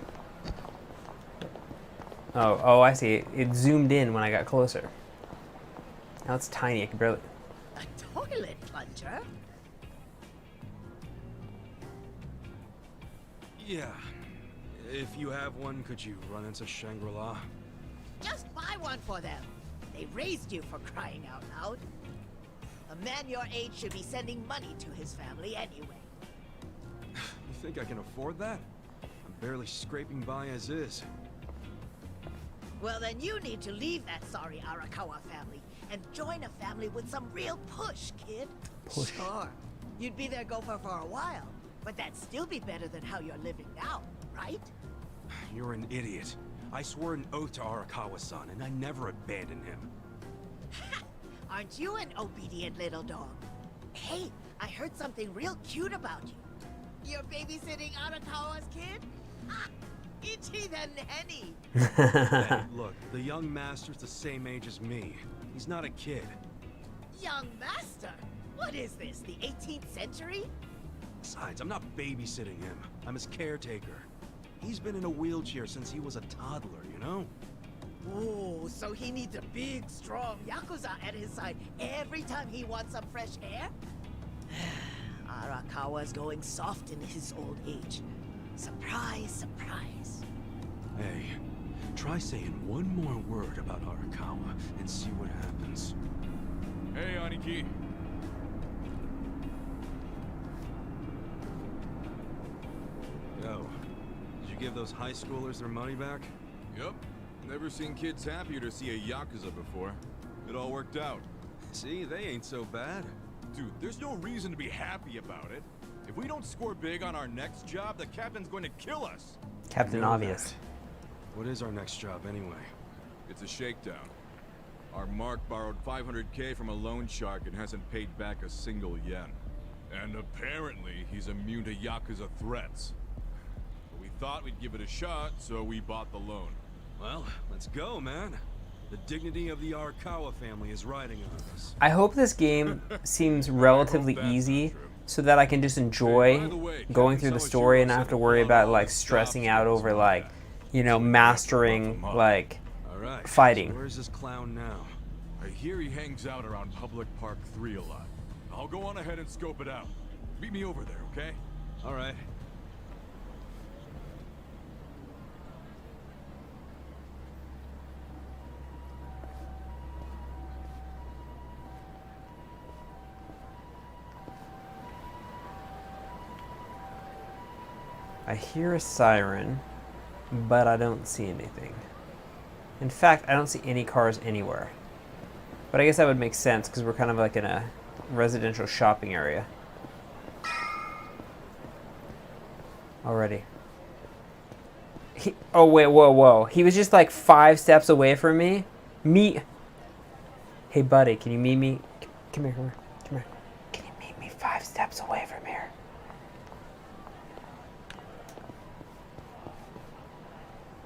Oh, I see. It zoomed in when I got closer. Now it's tiny. I can barely... A toilet plunger? Yeah. If you have one, could you run into Shangri-La? Just buy one for them. They raised you, for crying out loud. A man your age should be sending money to his family anyway. You think I can afford that? I'm barely scraping by as is. Well, then you need to leave that sorry Arakawa family and join a family with some real push, kid. Push. Sure, you'd be their gopher for a while, but that'd still be better than how you're living now, right? You're an idiot. I swore an oath to Arakawa-san, and I never abandoned him. Aren't you an obedient little dog? Hey, I heard something real cute about you. You're babysitting Arakawa's kid? Ichi than Henny. Hey, look, the young master's the same age as me. He's not a kid. Young master? What is this, the 18th century? Besides, I'm not babysitting him. I'm his caretaker. He's been in a wheelchair since he was a toddler, you know? Oh, so he needs a big, strong Yakuza at his side every time he wants some fresh air? Arakawa's going soft in his old age. Surprise, surprise. Hey, try saying one more word about Arakawa and see what happens. Hey, Aniki. Yo, did you give those high schoolers their money back? Yep. Never seen kids happier to see a Yakuza before. It all worked out. See, they ain't so bad. Dude, there's no reason to be happy about it. If we don't score big on our next job, the captain's going to kill us. Captain Obvious. What is our next job anyway? It's a shakedown. Our Mark borrowed 500K from a loan shark and hasn't paid back a single yen. And apparently, he's immune to Yakuza threats. But we thought we'd give it a shot, so we bought the loan. Well, let's go, man. The dignity of the Arakawa family is riding on us. I hope this game seems relatively easy so that I can just enjoy going through the story and not have to worry about like stressing out over like, you know, mastering like All right, fighting. so where's this clown now? I hear he hangs out around Public Park 3 a lot. I'll go on ahead and scope it out. Meet me over there, okay? All right. I hear a siren, but I don't see anything. In fact, I don't see any cars anywhere. But I guess that would make sense because we're kind of like in a residential shopping area. Already. Oh, wait, whoa. He was just like 5 steps away from me. Hey, buddy, can you meet me? Come here. Can you meet me 5 steps away from here?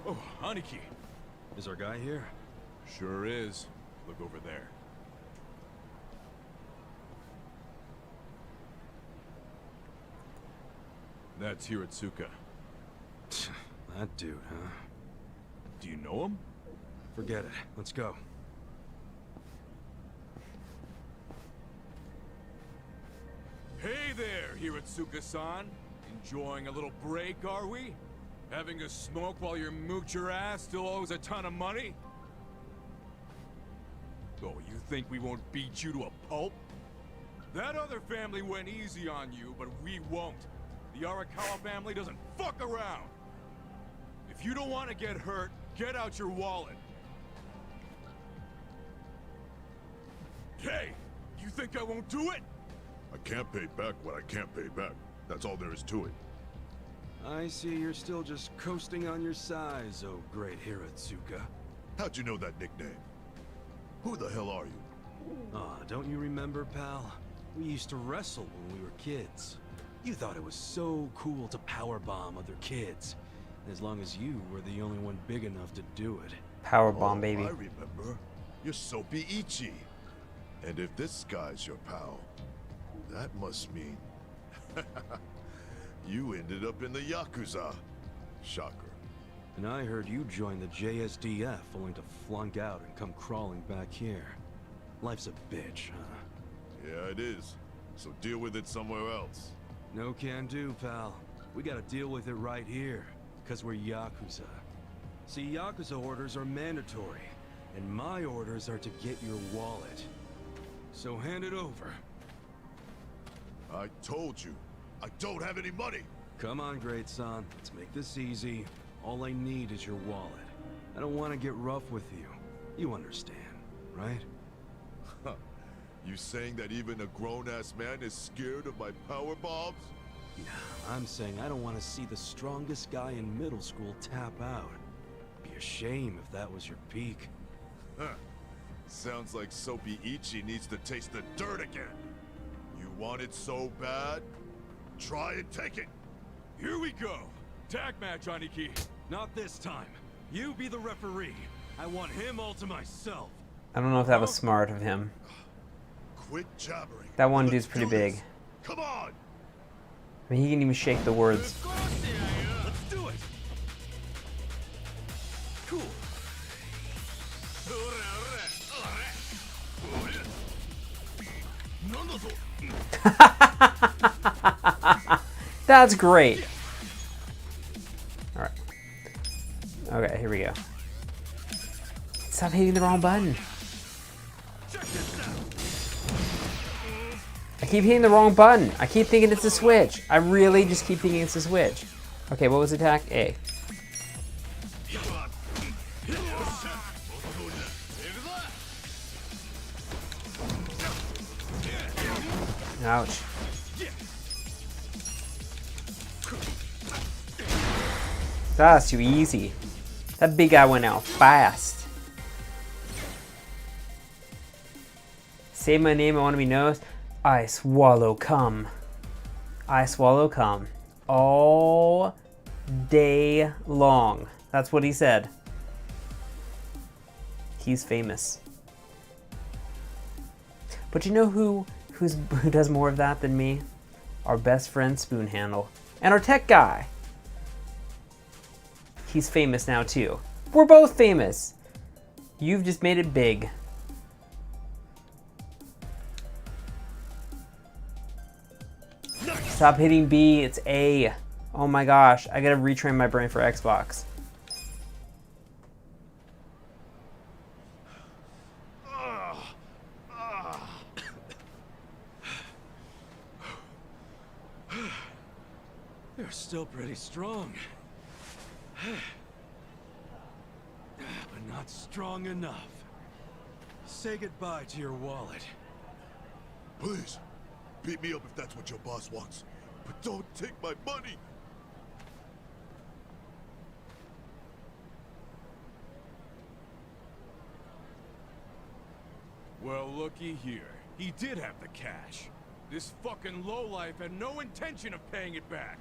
Oh, Aniki. Is our guy here? Sure is. Look over there. That's Hiratsuka. That dude, huh? Do you know him? Forget it. Let's go. Hey there, Hiratsuka-san. Enjoying a little break, are we? Having a smoke while your moocher ass still owes a ton of money? Oh, you think we won't beat you to a pulp? That other family went easy on you, but we won't. The Arakawa family doesn't fuck around. If you don't want to get hurt, get out your wallet. Hey, you think I won't do it? I can't pay back what I can't pay back. That's all there is to it. I see you're still just coasting on your size, oh great Hiratsuka. How'd you know that nickname? Who the hell are you? Aw, don't you remember, pal? We used to wrestle when we were kids. You thought it was so cool to powerbomb other kids. As long as you were the only one big enough to do it. Powerbomb, baby. I remember. You're Soapy Ichi. And if this guy's your pal, that must mean... you ended up in the Yakuza. Shocker. And I heard you joined the JSDF only to flunk out and come crawling back here. Life's a bitch, huh? Yeah, it is. So deal with it somewhere else. No can do, pal. We gotta deal with it right here, because we're Yakuza. See, Yakuza orders are mandatory, and my orders are to get your wallet. So hand it over. I told you, I don't have any money. Come on, great son. Let's make this easy. All I need is your wallet. I don't want to get rough with you. You understand, right? You saying that even a grown-ass man is scared of my power bombs? No, I'm saying I don't want to see the strongest guy in middle school tap out. Be a shame if that was your peak. Huh. Sounds like Soapy Ichi needs to taste the dirt again. You want it so bad? Try and take it. Here we go. Tag match, Aniki. Not this time. You be the referee. I want him all to myself. I don't know if that was smart of him. Quit jabbering. That one Let's dude's pretty do big. this. Come on. I mean, he can even shake the words. Let's do it. Cool. That's great. All right. Okay, here we go. Stop hitting the wrong button. I keep hitting the wrong button. I keep thinking it's a switch. I really just keep thinking it's a switch. Okay, what was attack? A. Ouch. That's too easy. That big guy went out fast. Say my name, I want to be noticed. I swallow cum. I swallow cum. All day long. That's what he said. He's famous. But you know who does more of that than me? Our best friend Spoonhandle. And our tech guy. He's famous now too. We're both famous. You've just made it big. Stop hitting B, it's A. Oh my gosh, I gotta retrain my brain for Xbox. They're still pretty strong. But not strong enough. Say goodbye to your wallet. Please, beat me up if that's what your boss wants. But don't take my money. Well, looky here. He did have the cash. This fucking lowlife had no intention of paying it back.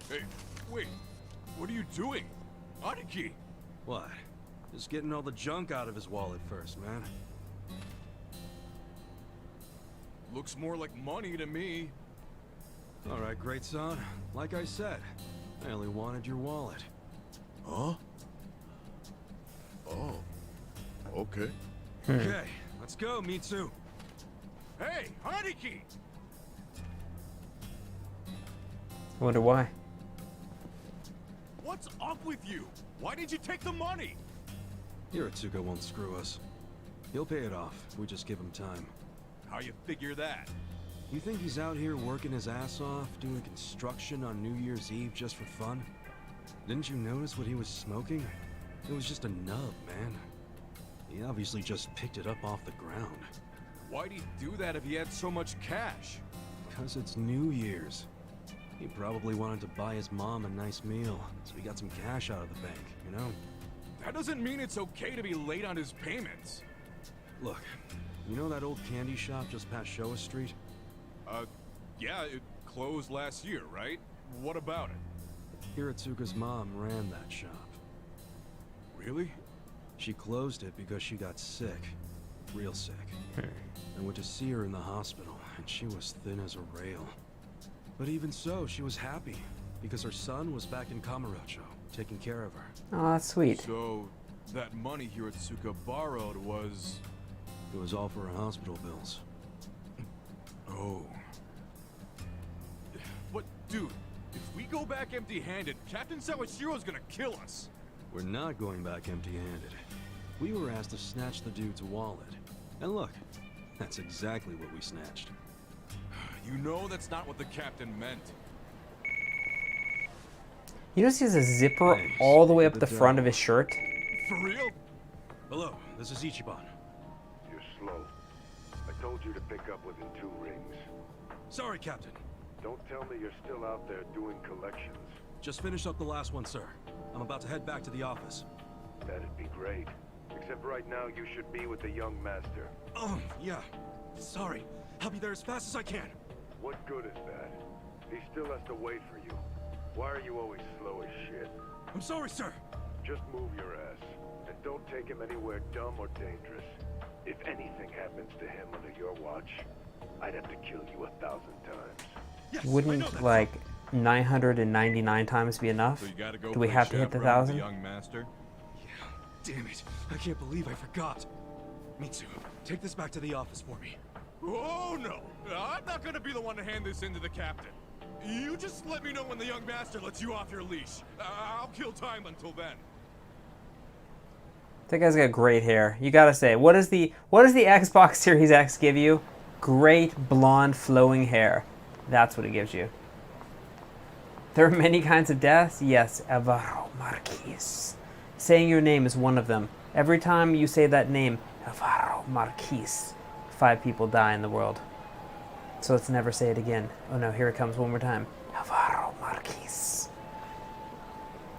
Hey, wait. What are you doing? Aniki! What? Just getting all the junk out of his wallet first, man. Looks more like money to me. Alright, great son. Like I said, I only wanted your wallet. Huh? Oh. Okay. Okay, let's go, Mitsu. Hey, Aniki! I wonder why. What's up with you? Why did you take the money? Hiratsuka won't screw us. He'll pay it off if we just give him time. How you figure that? You think he's out here working his ass off, doing construction on New Year's Eve just for fun? Didn't you notice what he was smoking? It was just a nub, man. He obviously just picked it up off the ground. Why'd he do that if he had so much cash? Because it's New Year's. He probably wanted to buy his mom a nice meal, so he got some cash out of the bank, you know? That doesn't mean it's okay to be late on his payments. Look, you know that old candy shop just past Showa Street? Yeah, it closed last year, right? What about it? Hiratsuka's mom ran that shop. Really? She closed it because she got sick. Real sick. I went to see her in the hospital, and she was thin as a rail. But even so, she was happy, because her son was back in Kamurocho, taking care of her. Oh, that's sweet. So, that money Hiratsuka borrowed was... It was all for her hospital bills. Oh. But, dude, if we go back empty-handed, Captain Sawashiro's gonna kill us. We're not going back empty-handed. We were asked to snatch the dude's wallet. And look, that's exactly what we snatched. You know that's not what the captain meant. You notice he has a zipper Thanks. all the way up Good the front of his shirt? For real? Hello, this is Ichiban. You're slow. I told you to pick up within 2 rings. Sorry, Captain. Don't tell me you're still out there doing collections. Just finished up the last one, sir. I'm about to head back to the office. That'd be great. Except right now you should be with the young master. Oh, yeah. Sorry. I'll be there as fast as I can. What good is that? He still has to wait for you. Why are you always slow as shit? I'm sorry, sir. Just move your ass. And don't take him anywhere dumb or dangerous. If anything happens to him under your watch, I'd have to kill you 1,000 times. Yes, I know Wouldn't that. like 999 times be enough? So you gotta go Do we play have to hit the chaperone with 1,000? young master? Yeah, damn it. I can't believe I forgot. Mitsu, take this back to the office for me. Oh no! I'm not gonna be the one to hand this in to the captain. You just let me know when the young master lets you off your leash. I'll kill time until then. That guy's got great hair. You gotta say, what does the Xbox Series X give you? Great blonde flowing hair. That's what it gives you. There are many kinds of deaths. Yes, Alvaro Marquez. Saying your name is one of them. Every time you say that name, Alvaro Marquez, 5 people die in the world. So let's never say it again. Oh no, here it comes one more time. Alvaro Marquez.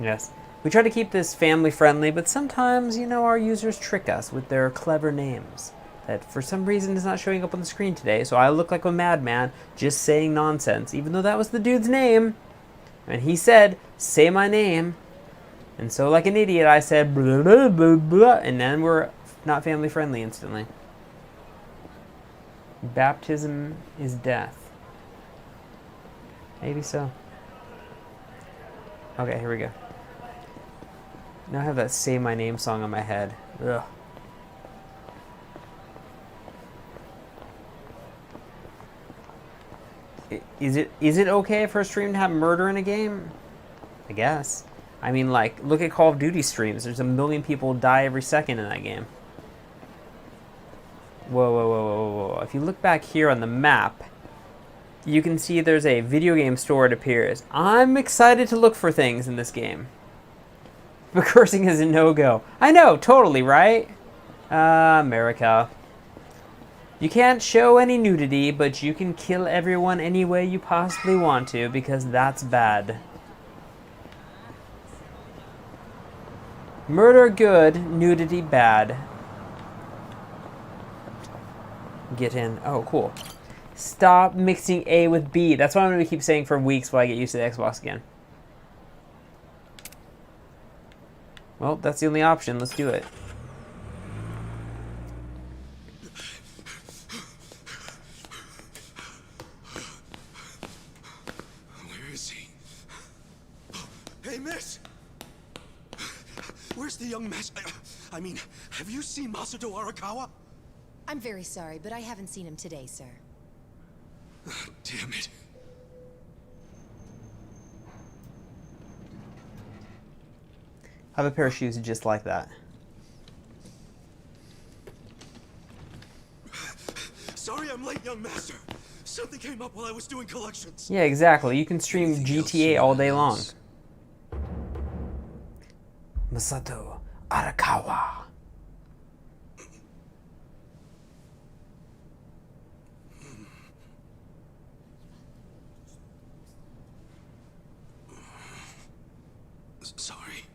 Yes. We try to keep this family friendly, but sometimes, you know, our users trick us with their clever names that for some reason is not showing up on the screen today, so I look like a madman just saying nonsense, even though that was the dude's name. And he said, say my name. And so like an idiot, I said, blah, blah, blah, blah, and then we're not family friendly instantly. Baptism is death. Maybe so. Okay, here we go. Now I have that Say My Name song on my head. Ugh. Is it okay for a stream to have murder in a game? I guess. I mean, like, look at Call of Duty streams. There's 1 million people die every second in that game. Whoa, whoa, whoa, whoa, whoa. If you look back here on the map, you can see there's a video game store, it appears. I'm excited to look for things in this game. But cursing is a no-go. I know, totally, right? America. You can't show any nudity, but you can kill everyone any way you possibly want to, because that's bad. Murder good, nudity bad. Get in. Oh, cool. Stop mixing A with B. That's what I'm going to keep saying for weeks while I get used to the Xbox again. Well, that's the only option. Let's do it. Where is he? Hey, miss! Where's the young master? I mean, have you seen Masato Arakawa? I'm very sorry, but I haven't seen him today, sir. Damn it. I have a pair of shoes just like that. Sorry I'm late, young master. Something came up while I was doing collections. Yeah, exactly. You can stream GTA all day long. Masato Arakawa. Sorry.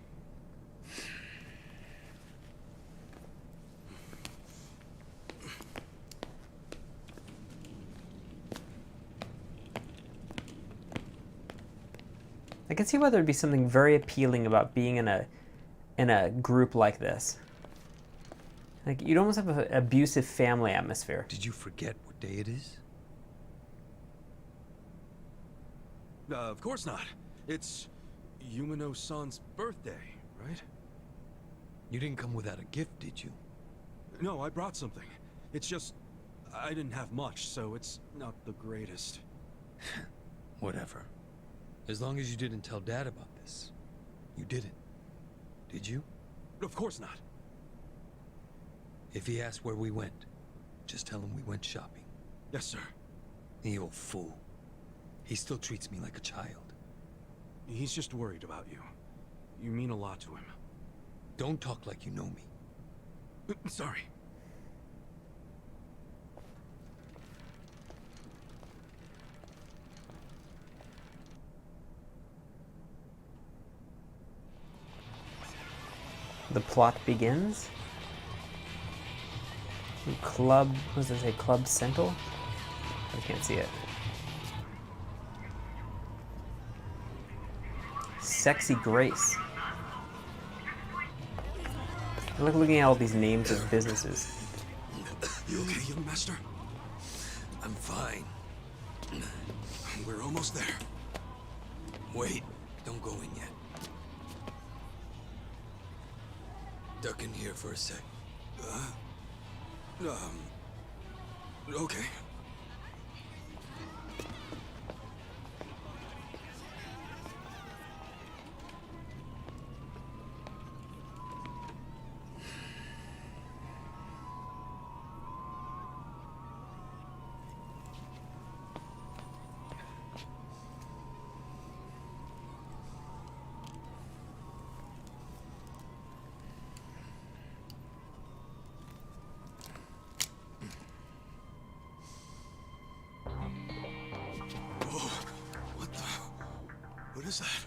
I can see why there'd be something very appealing about being in a group like this. Like, you'd almost have an abusive family atmosphere. Did you forget what day it is? Of course not. It's Yumino-san's birthday, right? You didn't come without a gift, did you? No, I brought something. It's just, I didn't have much, so it's not the greatest. Whatever. As long as you didn't tell Dad about this. You didn't. Did you? Of course not. If he asks where we went, just tell him we went shopping. Yes, sir. The old fool. He still treats me like a child. He's just worried about you. You mean a lot to him. Don't talk like you know me. Sorry. The plot begins. Club, what does it say? Club Central? I can't see it. Sexy Grace. I like looking at all these names of businesses. You okay, young master? I'm fine. We're almost there. Wait, don't go in yet. Duck in here for a sec. Okay. What is that?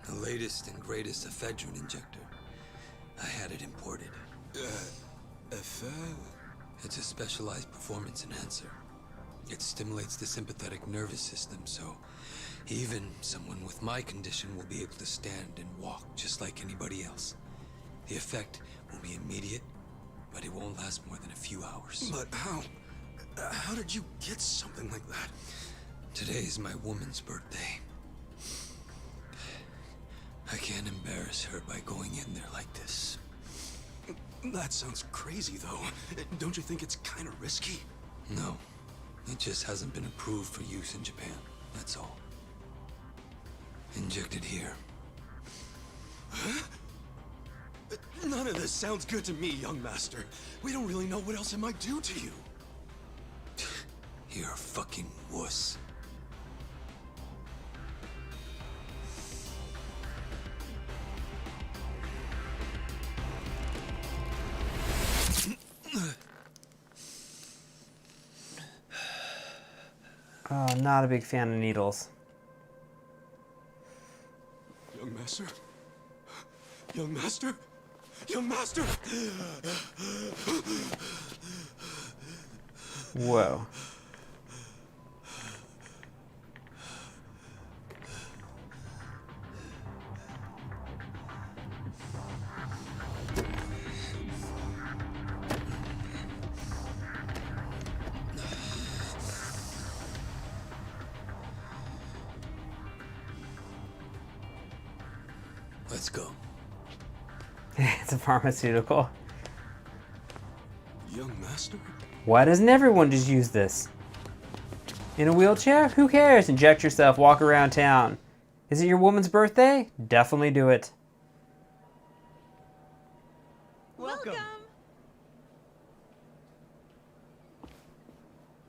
The latest and greatest ephedrine injector. I had it imported. It's a specialized performance enhancer. It stimulates the sympathetic nervous system, so even someone with my condition will be able to stand and walk just like anybody else. The effect will be immediate, but it won't last more than a few hours. But how? How did you get something like that? Today is my woman's birthday. I can't embarrass her by going in there like this. That sounds crazy, though. Don't you think it's kind of risky? No. It just hasn't been approved for use in Japan. That's all. Inject it here. Huh? None of this sounds good to me, young master. We don't really know what else it might do to you. You're a fucking wuss. Oh, not a big fan of needles. Young master? Young master? Young master! Whoa. Let's go. It's a pharmaceutical. Young master? Why doesn't everyone just use this? In a wheelchair? Who cares? Inject yourself, walk around town. Is it your woman's birthday? Definitely do it. Welcome.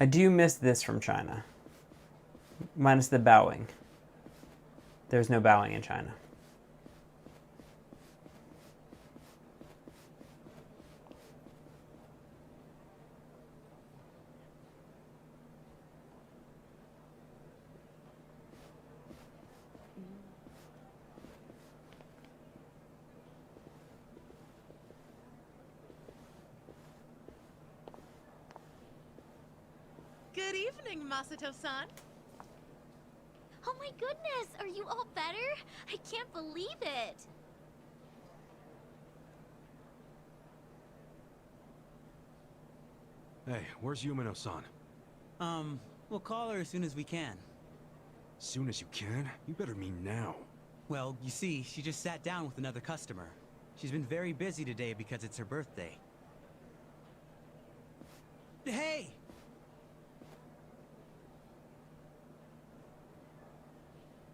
I do miss this from China. Minus the bowing. There's no bowing in China. Good evening, Masato-san. Oh my goodness, are you all better? I can't believe it. Hey, where's Yumino-san? We'll call her as soon as we can. Soon as you can? You better mean now. Well, you see, she just sat down with another customer. She's been very busy today because it's her birthday. Hey!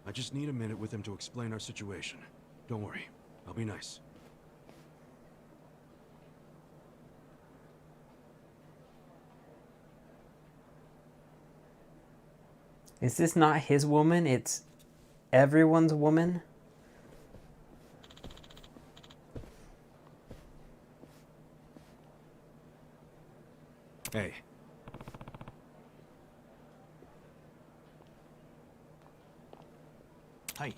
I just need a minute with him to explain our situation. Don't worry, I'll be nice. Is this not his woman? It's everyone's woman? Hey. Hi.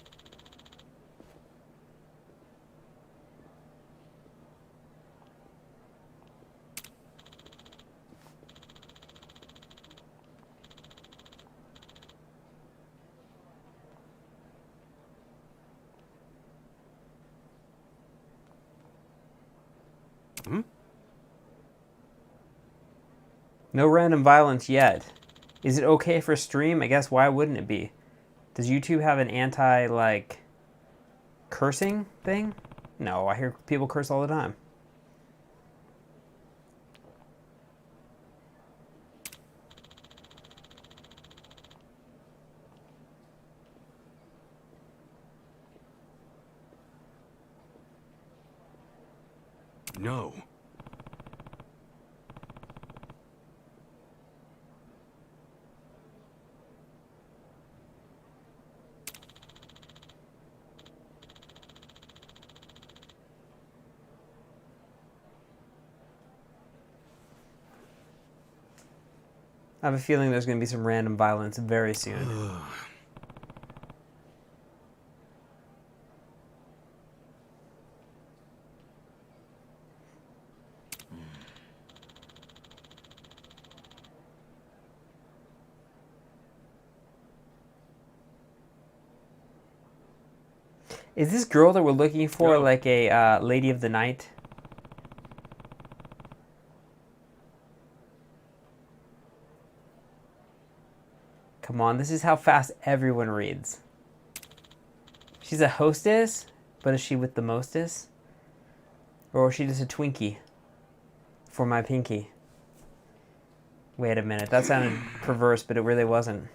No random violence yet. Is it okay for stream? I guess why wouldn't it be? Does YouTube have an anti, like, cursing thing? No, I hear people curse all the time. No. I have a feeling there's going to be some random violence very soon. Is this girl that we're looking for like a lady of the night? Come on, this is how fast everyone reads. She's a hostess, but is she with the mostest? Or is she just a Twinkie for my pinky? Wait a minute, that sounded perverse, but it really wasn't.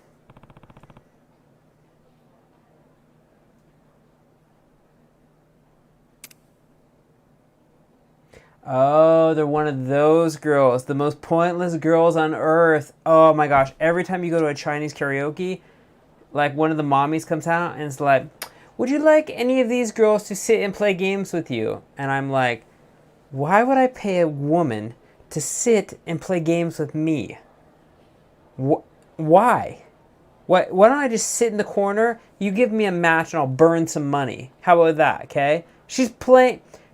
Oh, they're one of those girls. The most pointless girls on earth. Oh my gosh. Every time you go to a Chinese karaoke, like one of the mommies comes out and is like, would you like any of these girls to sit and play games with you? And I'm like, why would I pay a woman to sit and play games with me? Why? Why don't I just sit in the corner? You give me a match and I'll burn some money. How about that, okay? She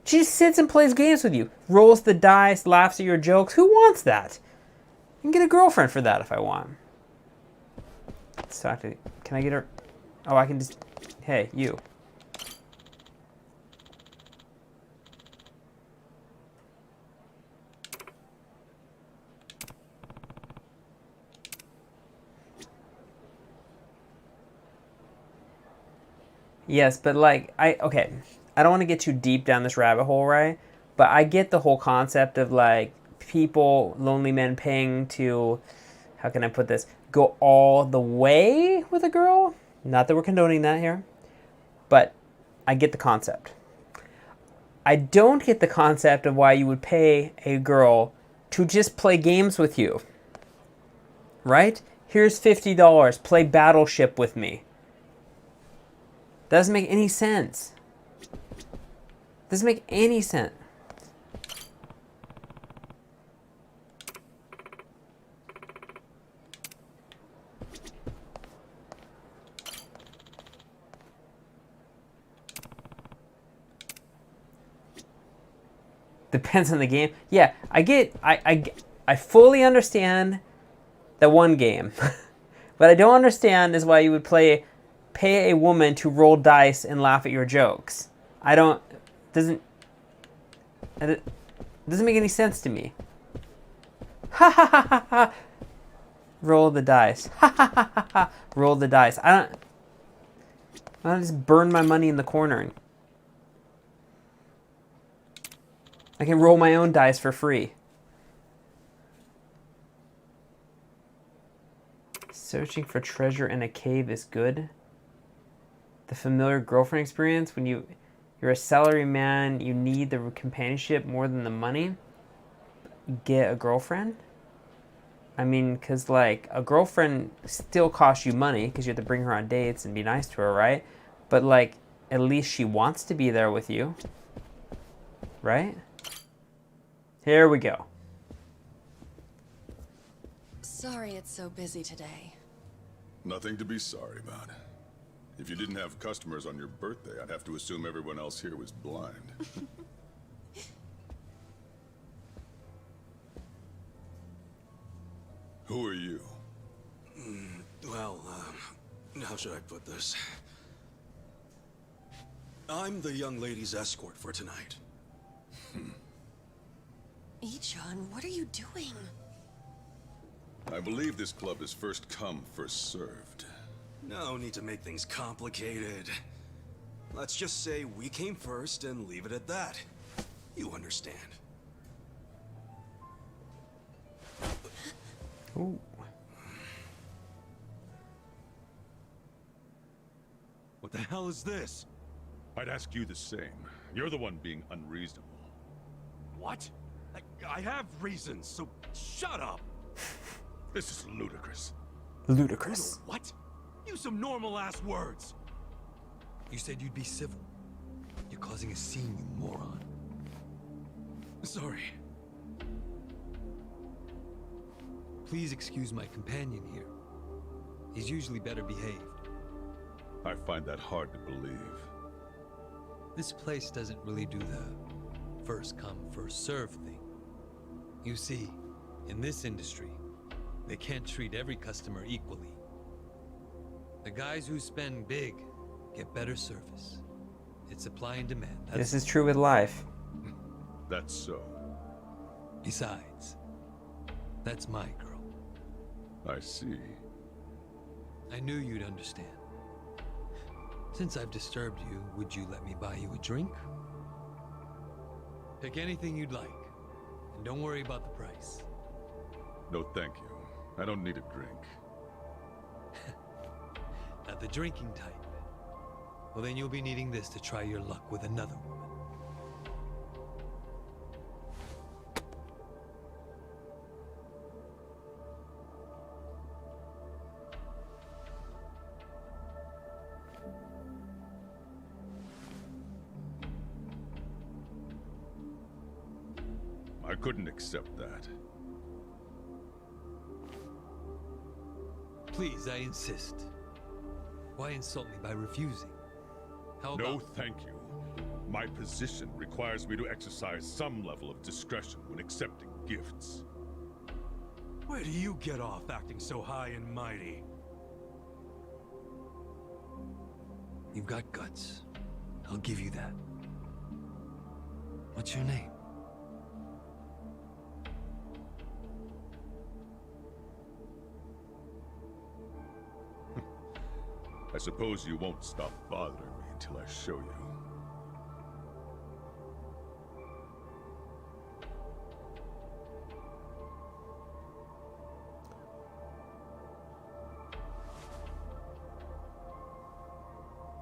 just sits and plays games with you. Rolls the dice, laughs at your jokes. Who wants that? I can get a girlfriend for that if I want. Let's talk to... Can I get her... Oh, I can just... Hey, you. Yes, but like, okay, I don't want to get too deep down this rabbit hole, right? But I get the whole concept of like people, lonely men paying to, how can I put this, go all the way with a girl. Not that we're condoning that here, but I get the concept. I don't get the concept of why you would pay a girl to just play games with you, right? Here's $50, play Battleship with me. Doesn't make any sense. Doesn't make any sense. Depends on the game. Yeah, I fully understand the one game. What I don't understand is why you would pay a woman to roll dice and laugh at your jokes. Doesn't make any sense to me. Ha ha ha ha ha. Roll the dice. Ha ha ha ha ha. Roll the dice. I don't just burn my money in the corner. I can roll my own dice for free. Searching for treasure in a cave is good. The familiar girlfriend experience, when you're a salary man, you need the companionship more than the money. Get a girlfriend? I mean, because like a girlfriend still costs you money because you have to bring her on dates and be nice to her, right? But like at least she wants to be there with you, right? Here we go. Sorry it's so busy today. Nothing to be sorry about. If you didn't have customers on your birthday, I'd have to assume everyone else here was blind. Who are you? Well, how should I put this? I'm the young lady's escort for tonight. Ichon, what are you doing? I believe this club is first come, first served. No need to make things complicated. Let's just say we came first and leave it at that. You understand. Ooh. What the hell is this? I'd ask you the same. You're the one being unreasonable. What? I have reasons, so shut up! This is ludicrous. Ludicrous. What? Use some normal-ass words! You said you'd be civil. You're causing a scene, you moron. Sorry. Please excuse my companion here. He's usually better behaved. I find that hard to believe. This place doesn't really do the first come, first serve thing. You see, in this industry, they can't treat every customer equally. The guys who spend big get better service. It's supply and demand. This is true with life. That's so. Besides, that's my girl. I see. I knew you'd understand. Since I've disturbed you, would you let me buy you a drink? Pick anything you'd like, and don't worry about the price. No, thank you. I don't need a drink. Not the drinking type. Well, then you'll be needing this to try your luck with another woman. I couldn't accept that. Please, I insist. Why insult me by refusing? How about... No, thank you. My position requires me to exercise some level of discretion when accepting gifts. Where do you get off acting so high and mighty? You've got guts. I'll give you that. What's your name? I suppose you won't stop bothering me until I show you.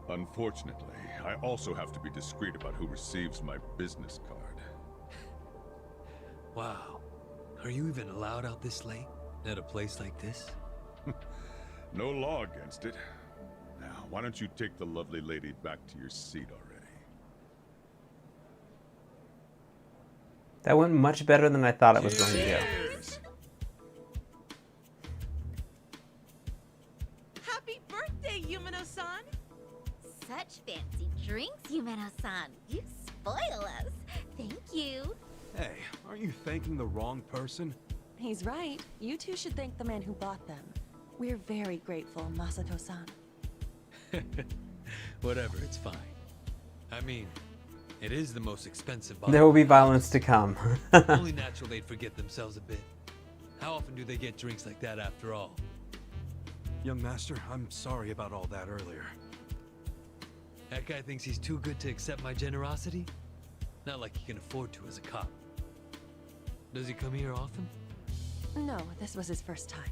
Unfortunately, I also have to be discreet about who receives my business card. Wow. Are you even allowed out this late? At a place like this? No law against it. Now, why don't you take the lovely lady back to your seat already? That went much better than I thought it was going to go. Happy birthday, Yumino-san! Such fancy drinks, Yumeno-san. You spoil us. Thank you. Hey, aren't you thanking the wrong person? He's right. You two should thank the man who bought them. We're very grateful, Masato-san. Whatever, it's fine. I mean, it is the most expensive bottle. There will be violence to come. Only natural they'd forget themselves a bit. How often do they get drinks like that after all? Young master, I'm sorry about all that earlier. That guy thinks he's too good to accept my generosity? Not like he can afford to as a cop. Does he come here often? No, this was his first time.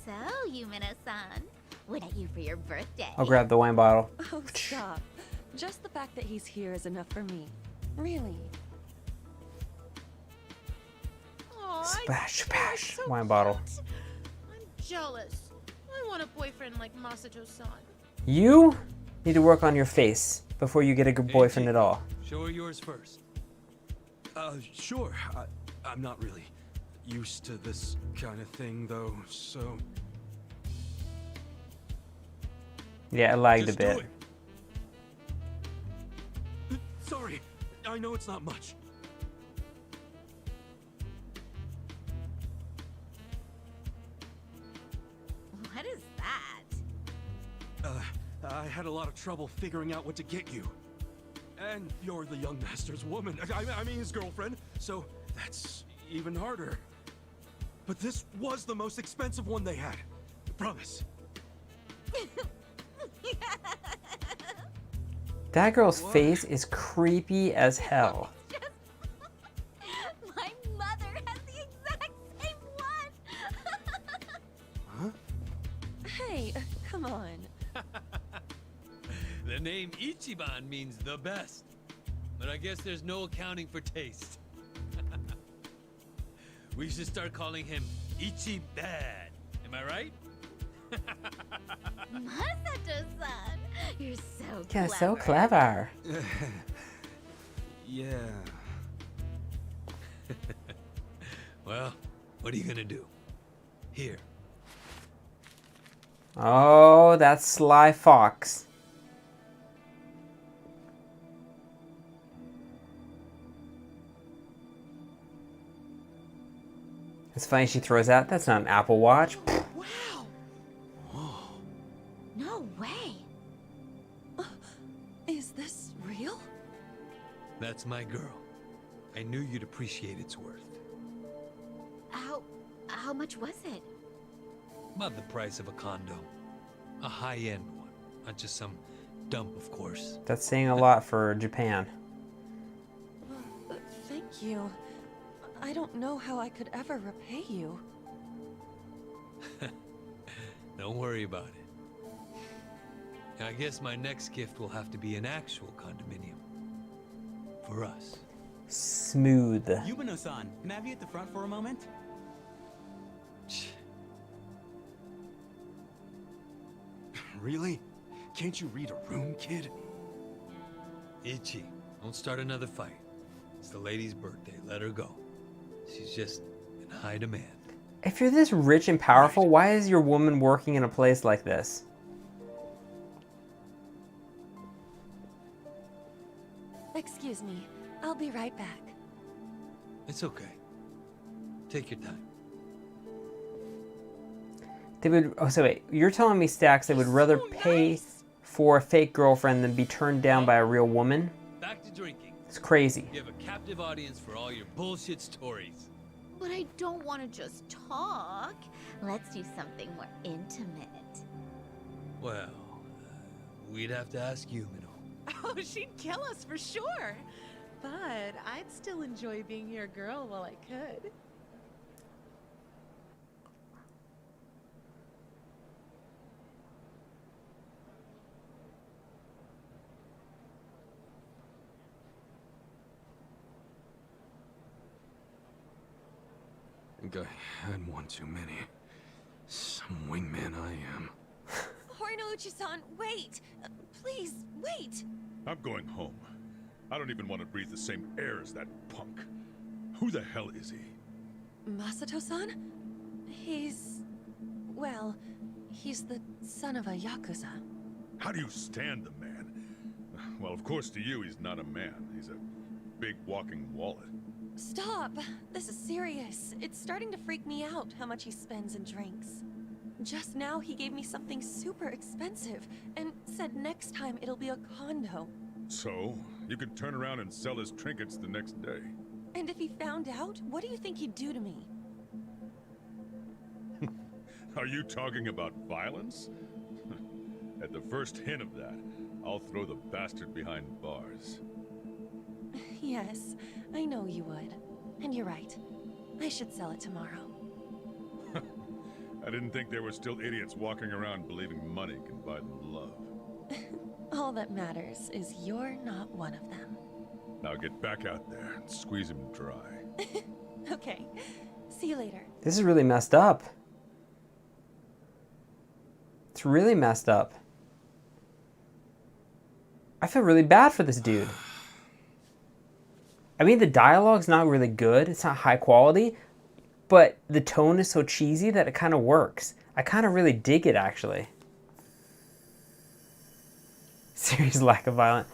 So, Yumeno-san, what are you for your birthday? I'll grab the wine bottle. Oh, stop. Just the fact that he's here is enough for me. Really. Aw, Splash, I bet splash. so Wine bottle. cute. I'm jealous. I want a boyfriend like Masato-san. You need to work on your face before you get a good boyfriend at all. Show her yours first. Sure. I'm not really used to this kind of thing, though, so... Yeah, I lagged a Just bit. do it. Sorry, I know it's not much. What is that? I had a lot of trouble figuring out what to get you. And you're the young master's woman. I mean his girlfriend, so that's even harder. But this was the most expensive one they had. Promise. That girl's face is creepy as hell. My mother has the exact same one! Hey, come on. The name Ichiban means the best. But I guess there's no accounting for taste. We should start calling him Ichiban. Am I right? Masato-san, you're so Yeah, clever. so clever. Yeah. Well, what are you gonna do? Here. Oh, that's Sly Fox. It's funny she throws out, that's not an Apple Watch. Wow! No way! Is this real? That's my girl. I knew you'd appreciate its worth. How much was it? About the price of a condo. A high-end one. Not just some dump, of course. That's saying a lot for Japan. Thank you. I don't know how I could ever repay you. Don't worry about it. I guess my next gift will have to be an actual condominium. For us. Smooth. Yumino-san, can I have you at the front for a moment? Really? Can't you read a room, kid? Ichi, don't start another fight. It's the lady's birthday. Let her go. She's just in high demand. If you're this rich and powerful, why is your woman working in a place like this? Excuse me. I'll be right back. It's okay. Take your time. They would. Oh, so wait. You're telling me, Stacks, they would rather pay for a fake girlfriend than be turned down by a real woman? Back to drinking. It's crazy. You have a captive audience for all your bullshit stories. But I don't want to just talk. Let's do something more intimate. Well, we'd have to ask Yumino. Oh, she'd kill us for sure. But I'd still enjoy being your girl while I could. I think I had one too many. Some wingman I am. Horinouchi-san, wait! Please, wait! I'm going home. I don't even want to breathe the same air as that punk. Who the hell is he? Masato-san? He's... well, he's the son of a Yakuza. How do you stand the man? Well, of course to you he's not a man. He's a big walking wallet. Stop! This is serious. It's starting to freak me out how much he spends and drinks. Just now he gave me something super expensive and said next time it'll be a condo. So, you could turn around and sell his trinkets the next day. And if he found out, what do you think he'd do to me? Are you talking about violence? At the first hint of that, I'll throw the bastard behind bars. Yes, I know you would. And you're right. I should sell it tomorrow. I didn't think there were still idiots walking around believing money can buy them love. All that matters is you're not one of them. Now get back out there and squeeze him dry. Okay. See you later. This is really messed up. It's really messed up. I feel really bad for this dude. I mean, the dialogue's not really good. It's not high quality. But the tone is so cheesy that it kind of works. I kind of really dig it, actually. Serious lack of violence.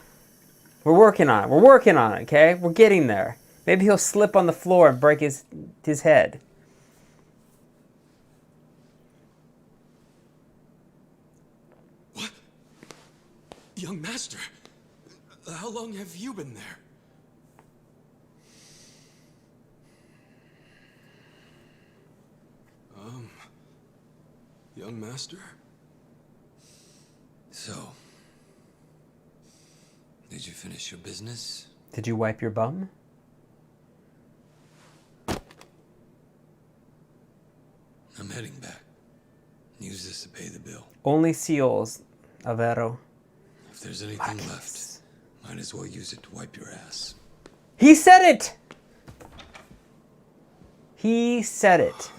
We're working on it. We're working on it, okay? We're getting there. Maybe he'll slip on the floor and break his head. What? Young master? How long have you been there? Young master? So, did you finish your business? Did you wipe your bum? I'm heading back. Use this to pay the bill. Only seals, Avero. If there's anything left, might as well use it to wipe your ass. He said it! He said it.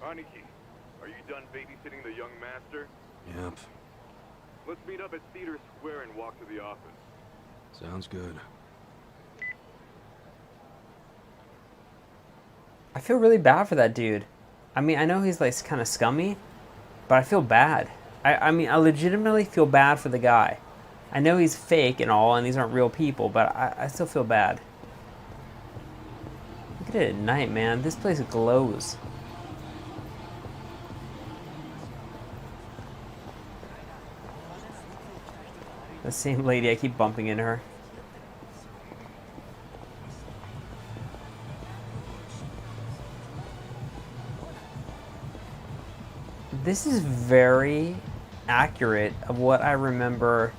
Aniki, are you done babysitting the young master? Yep. Let's meet up at Theater Square and walk to the office. Sounds good. I feel really bad for that dude. I mean, I know he's like kind of scummy, but I feel bad. I mean, I legitimately feel bad for the guy. I know he's fake and all, and these aren't real people, but I still feel bad. Look at it at night, man. This place glows. The same lady, I keep bumping into her. This is very accurate of what I remember.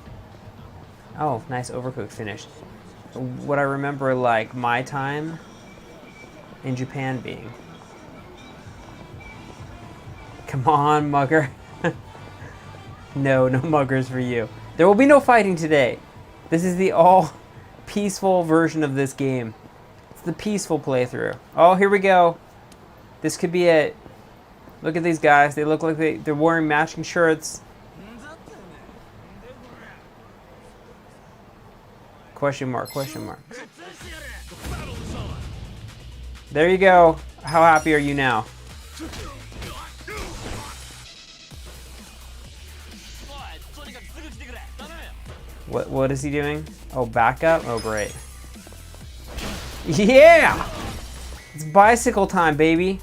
Oh, nice overcooked finish. What I remember like my time in Japan being. Come on, mugger. No muggers for you. There will be no fighting today. This is the all peaceful version of this game. It's the peaceful playthrough. Oh, here we go. This could be it. Look at these guys. They look like they're wearing matching shirts. Question mark, question mark. There you go. How happy are you now? What is he doing? Oh, backup? Oh, great. Yeah! It's bicycle time, baby.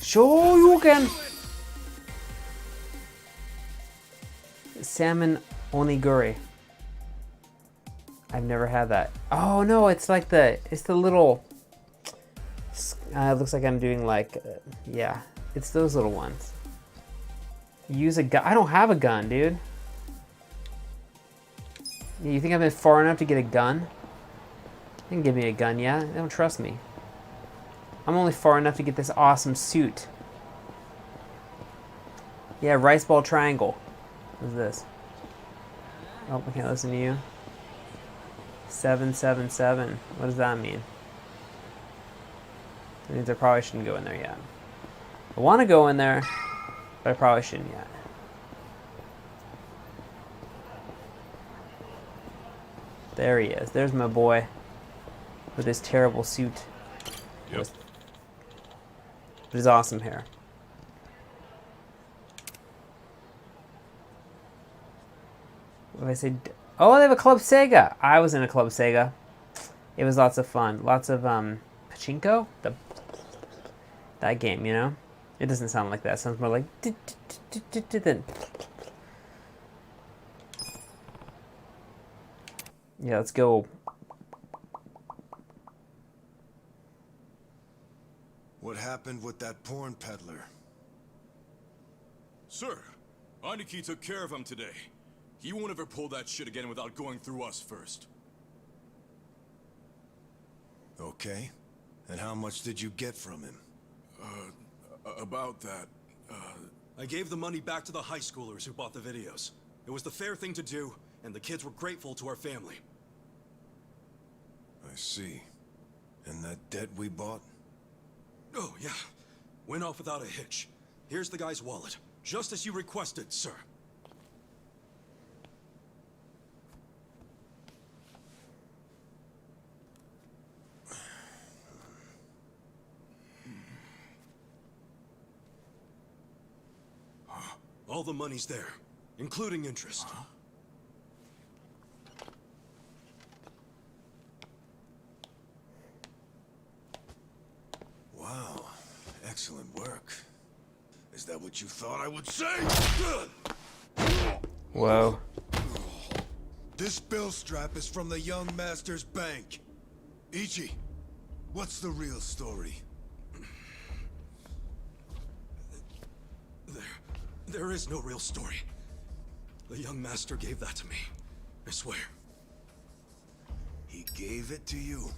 Show you can. Salmon onigiri. I've never had that. Oh no, it's like it's the little. It looks like I'm doing like, yeah, it's those little ones. Use a gun. I don't have a gun, dude. You think I've been far enough to get a gun? You can give me a gun, yeah? They don't trust me. I'm only far enough to get this awesome suit. Yeah, rice ball triangle. What is this? Oh, I can't listen to you. 777. What does that mean? It means I probably shouldn't go in there yet. I want to go in there, but I probably shouldn't yet. There he is. There's my boy with his terrible suit. Yep. With his awesome hair. What did I say? Oh, they have a Club Sega. I was in a Club Sega. It was lots of fun. Lots of pachinko. That game, you know. It doesn't sound like that. It sounds more like. Yeah, let's go. What happened with that porn peddler? Sir, Aniki took care of him today. He won't ever pull that shit again without going through us first. Okay. And how much did you get from him? About that, I gave the money back to the high schoolers who bought the videos. It was the fair thing to do, and the kids were grateful to our family. I see. And that debt we bought? Oh, yeah. Went off without a hitch. Here's the guy's wallet. Just as you requested, sir. All the money's there, including interest. Wow, excellent work. Is that what you thought I would say? Whoa. This bill strap is from the young master's bank. Ichi, what's the real story? There is no real story. The young master gave that to me. I swear. He gave it to you?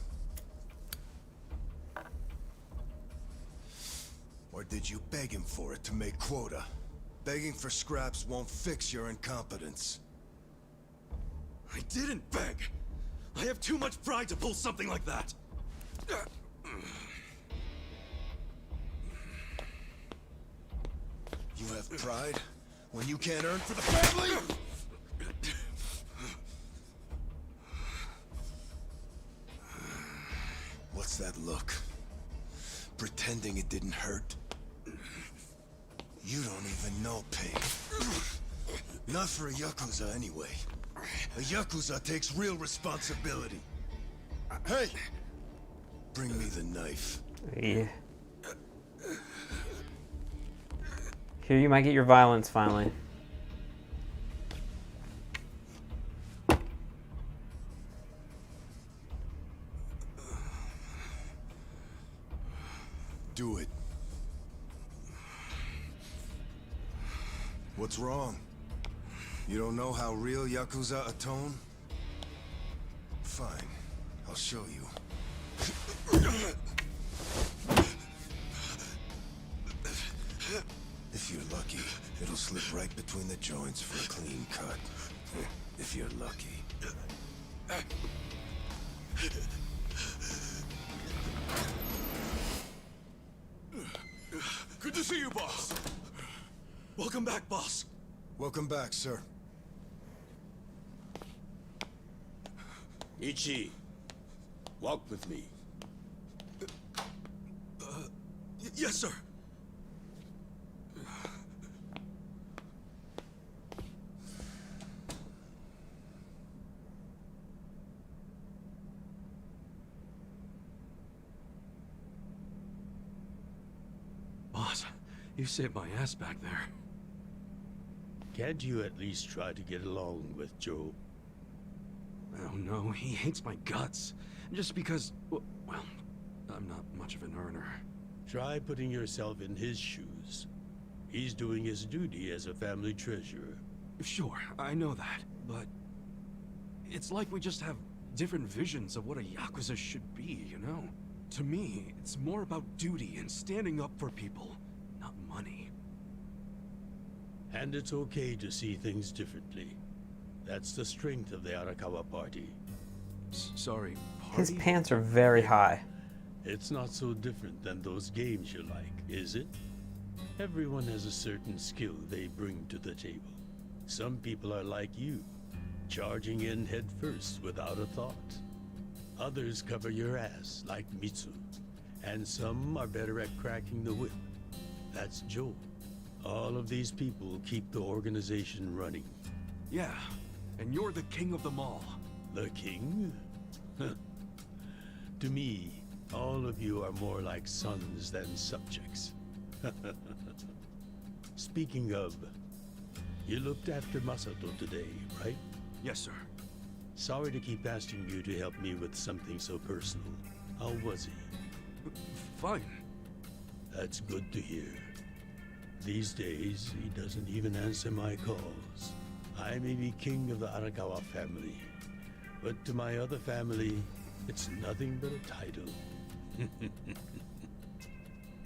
Or did you beg him for it to make quota? Begging for scraps won't fix your incompetence. I didn't beg. I have too much pride to pull something like that. You have pride when you can't earn for the family? What's that look? Pretending it didn't hurt? You don't even know pain. Not for a Yakuza anyway. A Yakuza takes real responsibility. Hey! Bring me the knife. Yeah. Here, you might get your violence finally. Do it. What's wrong? You don't know how real Yakuza atone? Fine. I'll show you. If you're lucky, it'll slip right between the joints for a clean cut. If you're lucky. Good to see you, boss. Welcome back, boss. Welcome back, sir. Ichi, walk with me. Yes, sir. Boss, you saved my ass back there. Can't you at least try to get along with Joe? Oh no, he hates my guts. Just because, well, I'm not much of an earner. Try putting yourself in his shoes. He's doing his duty as a family treasurer. Sure, I know that, but it's like we just have different visions of what a Yakuza should be, you know? To me, it's more about duty and standing up for people, not money. And it's okay to see things differently. That's the strength of the Arakawa party. Sorry, His pants are very high. It's not so different than those games you like, is it? Everyone has a certain skill they bring to the table. Some people are like you, charging in head first without a thought. Others cover your ass, like Mitsu. And some are better at cracking the whip. That's Joe. All of these people keep the organization running. Yeah, and you're the king of them all. The king? To me, all of you are more like sons than subjects. Speaking of, you looked after Masato today, right? Yes, sir. Sorry to keep asking you to help me with something so personal. How was he? Fine. That's good to hear. These days, he doesn't even answer my calls. I may be king of the Arakawa family, but to my other family, it's nothing but a title.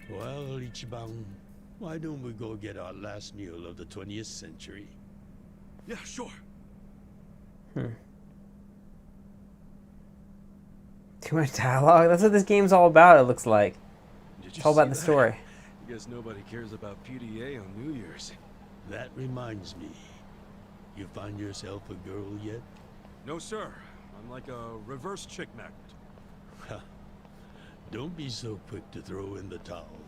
Well, Ichiban, why don't we go get our last meal of the 20th century? Yeah, sure. Too much dialogue? That's what this game's all about, it looks like. It's all about the story. I guess nobody cares about PDA on New Year's. That reminds me. You find yourself a girl yet? No, sir. I'm like a reverse chick magnet. Don't be so quick to throw in the towel.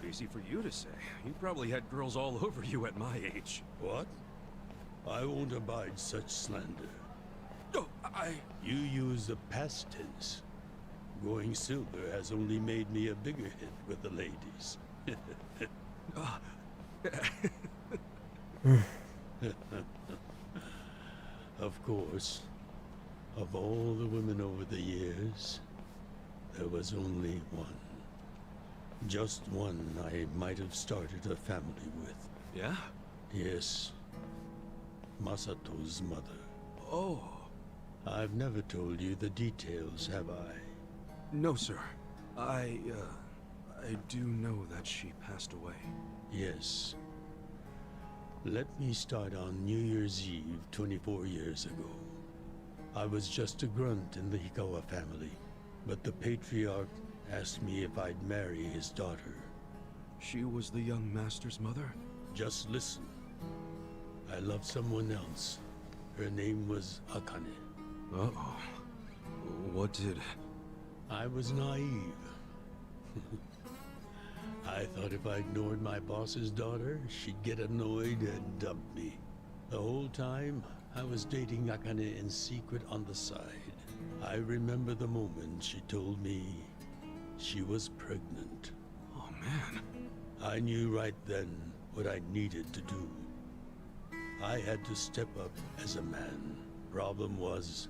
Easy for you to say. You probably had girls all over you at my age. What? I won't abide such slander. Oh, You use the past tense. Going silver has only made me a bigger hit with the ladies. Of course, of all the women over the years, there was only one. Just one I might have started a family with. Yeah? Yes. Masato's mother. Oh. I've never told you the details, have I? No, sir. I do know that she passed away. Yes. Let me start on New Year's Eve 24 years ago. I was just a grunt in the Hikawa family, but the patriarch asked me if I'd marry his daughter. She was the young master's mother? Just listen. I loved someone else. Her name was Akane. Uh-oh. What did... I was naive. I thought if I ignored my boss's daughter, she'd get annoyed and dump me. The whole time, I was dating Akane in secret on the side. I remember the moment she told me she was pregnant. Oh, man. I knew right then what I needed to do. I had to step up as a man. Problem was,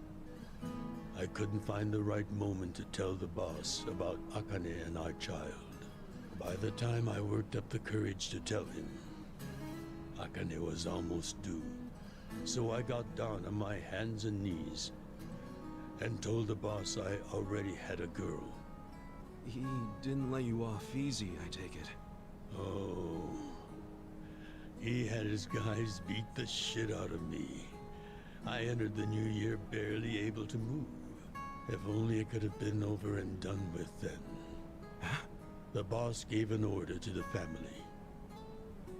I couldn't find the right moment to tell the boss about Akane and our child. By the time I worked up the courage to tell him, Akane was almost due. So I got down on my hands and knees and told the boss I already had a girl. He didn't let you off easy, I take it. Oh. He had his guys beat the shit out of me. I entered the new year barely able to move. If only it could have been over and done with then. Huh? The boss gave an order to the family.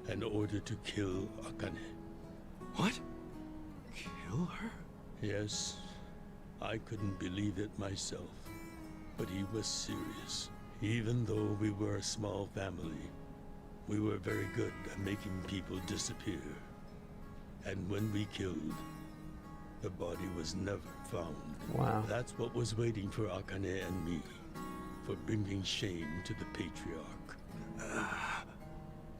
An order to kill Akane. What? Kill her? Yes. I couldn't believe it myself. But he was serious. Even though we were a small family, we were very good at making people disappear. And when we killed, the body was never found. Wow. That's what was waiting for Akane and me. For bringing shame to the patriarch.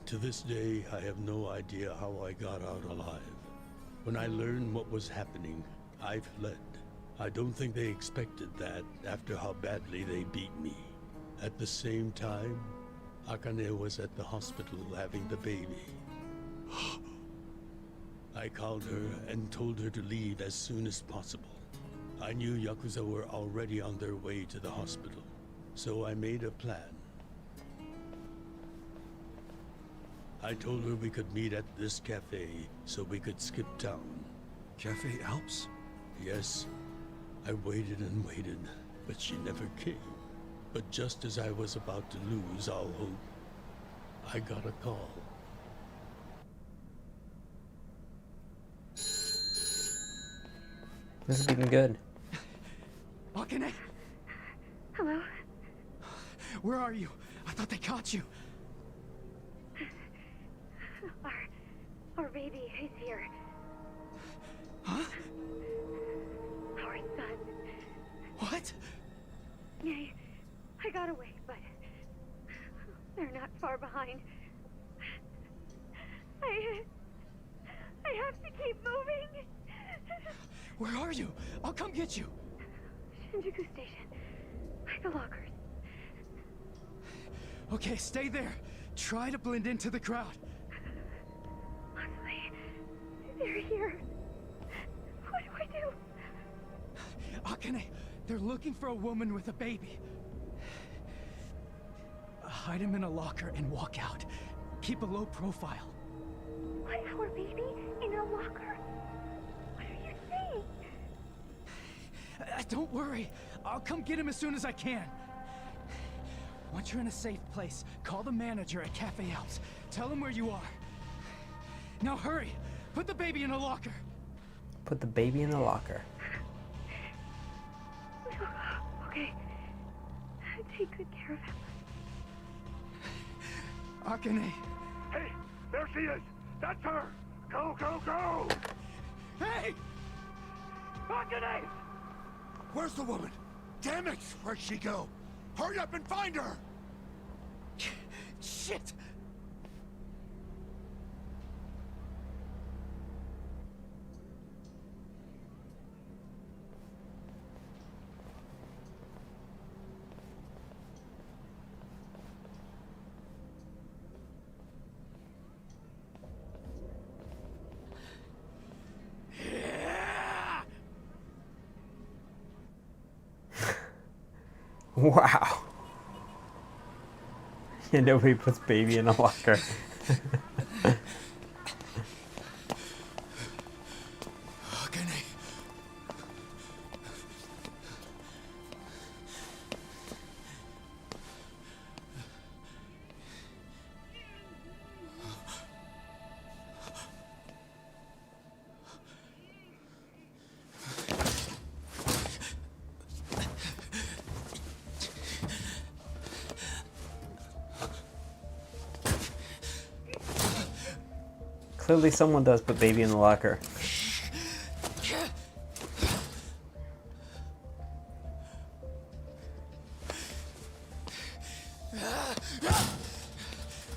To this day, I have no idea how I got out alive. When I learned what was happening, I fled. I don't think they expected that after how badly they beat me. At the same time, Akane was at the hospital having the baby. I called her and told her to leave as soon as possible. I knew Yakuza were already on their way to the hospital, so I made a plan. I told her we could meet at this cafe so we could skip town. Cafe Alps? Yes. I waited and waited, but she never came. But just as I was about to lose all hope, I got a call. This is getting good. Akane? Hello? Where are you? I thought they caught you. Our baby is here. Huh? Our son. What? Yeah, I got away, but they're not far behind. I have to keep moving. Where are you? I'll come get you. Shinjuku Station. By the lockers. Okay, stay there. Try to blend into the crowd. Honestly, they're here. What do I do? Akane, they're looking for a woman with a baby. Hide him in a locker and walk out. Keep a low profile. What, our baby in a locker? What are you saying? Don't worry. I'll come get him as soon as I can. Once you're in a safe place, call the manager at Cafe Alps. Tell him where you are. Now hurry! Put the baby in a locker! Put the baby in the locker. Okay. Take good care of him. Akane! Hey, there she is! That's her! Go, go, go! Hey! Akane! Where's the woman? Damn it! Where'd she go? Hurry up and find her! Shit! Wow. Yeah, nobody puts baby in a locker. Akane. Clearly someone does put baby in the locker.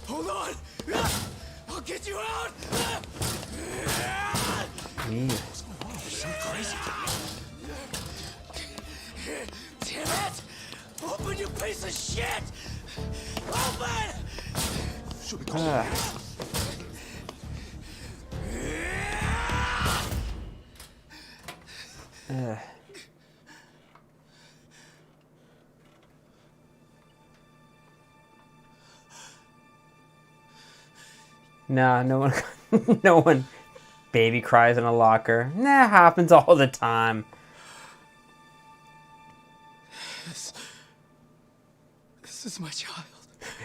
Hold on! I'll get you out! So crazy. Damn it! Open, you piece of shit! Open! Should we Ah. Nah, no one, no one baby cries in a locker. Nah, happens all the time. This is my child.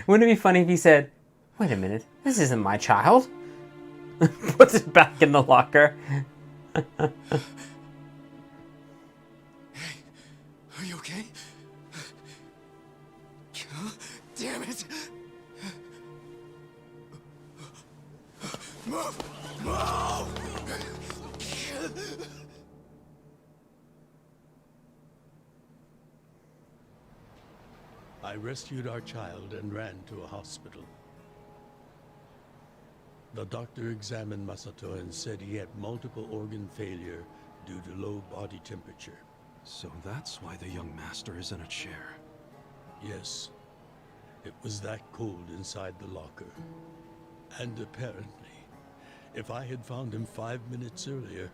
Wouldn't it be funny if he said, wait a minute, this isn't my child? Puts it back in the locker. Are you okay? Damn it! Move! Move! I rescued our child and ran to a hospital. The doctor examined Masato and said he had multiple organ failure due to low body temperature. So that's why the young master is in a chair. Yes, it was that cold inside the locker. And apparently, if I had found him 5 minutes earlier,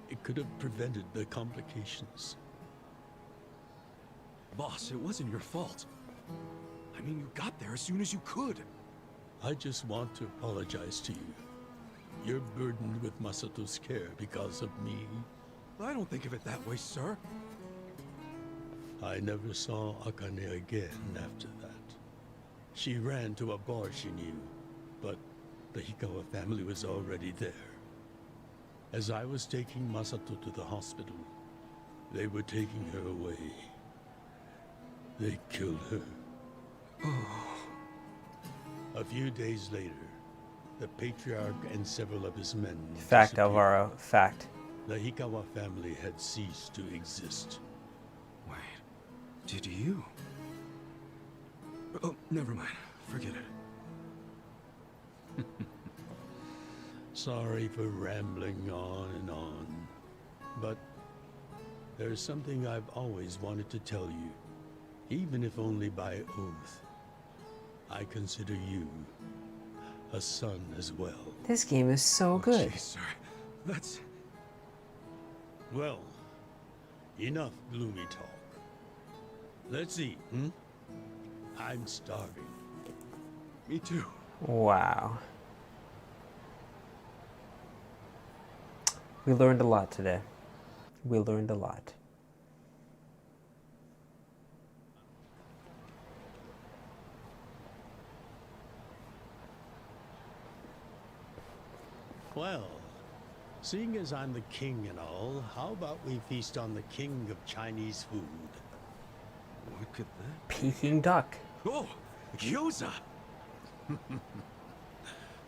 it could have prevented the complications. Boss, it wasn't your fault. I mean, you got there as soon as you could. I just want to apologize to you. You're burdened with Masato's care because of me. I don't think of it that way, sir. I never saw Akane again after that. She ran to a bar she knew, but the Hikawa family was already there. As I was taking Masato to the hospital, they were taking her away. They killed her. A few days later, the patriarch and several of his men Fact, disappeared. Alvaro. Fact. The Hikawa family had ceased to exist. Wait, did you? Oh, never mind. Forget it. Sorry for rambling on and on, but there's something I've always wanted to tell you, even if only by oath. I consider you a son as well. This game is so good. Jeez, sir. That's... Well, enough gloomy talk. Let's eat, hmm? I'm starving. Me too. Wow. We learned a lot today. We learned a lot. Well, seeing as I'm the king and all, how about we feast on the king of Chinese food? What could that... Peking duck. Oh, gyoza!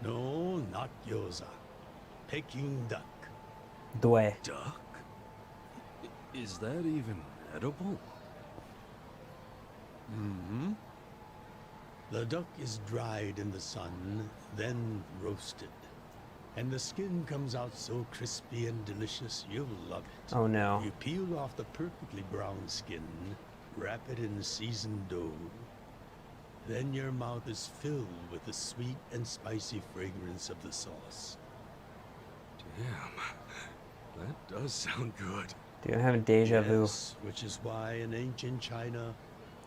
No, not gyoza. Peking duck. Due. Duck? Is that even edible? Mm-hmm. The duck is dried in the sun, then roasted. And the skin comes out so crispy and delicious, you'll love it. Oh no. You peel off the perfectly brown skin, wrap it in seasoned dough. Then your mouth is filled with the sweet and spicy fragrance of the sauce. Damn, that does sound good. Dude, I'm having deja vu. Yes, which is why in ancient China,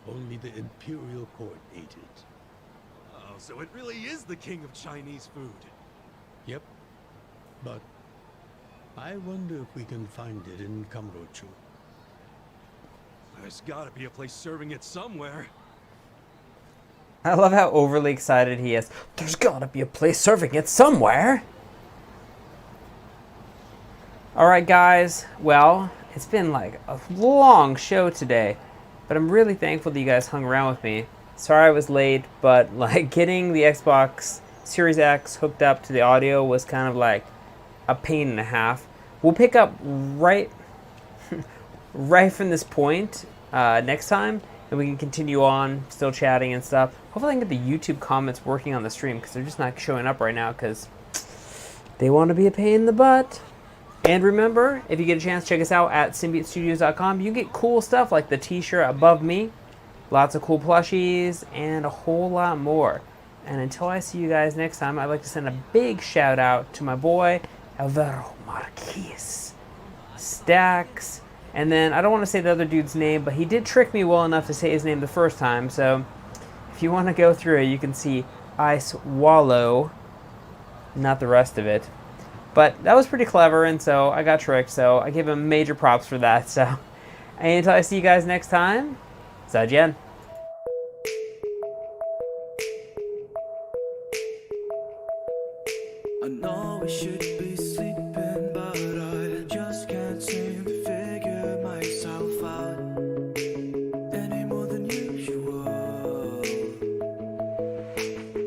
only the imperial court ate it. Oh, so it really is the king of Chinese food. Yep. But I wonder if we can find it in Kamurocho. There's gotta be a place serving it somewhere. I love how overly excited he is. There's gotta be a place serving it somewhere. Alright guys, well, it's been like a long show today, but I'm really thankful that you guys hung around with me. Sorry I was late, but like getting the Xbox Series X hooked up to the audio was kind of like a pain and a half. We'll pick up right from this point next time, and we can continue on still chatting and stuff. Hopefully I can get the YouTube comments working on the stream, because they're just not showing up right now because they want to be a pain in the butt. And remember, if you get a chance, check us out at symbiotestudios.com. You can get cool stuff like the t-shirt above me, lots of cool plushies, and a whole lot more. And until I see you guys next time, I'd like to send a big shout out to my boy Alvaro Marquez, Stacks, and then I don't want to say the other dude's name, but he did trick me well enough to say his name the first time. So if you want to go through it, you can see Ice Wallow, not the rest of it. But that was pretty clever, and so I got tricked, so I give him major props for that. So, and until I see you guys next time, Zaijian.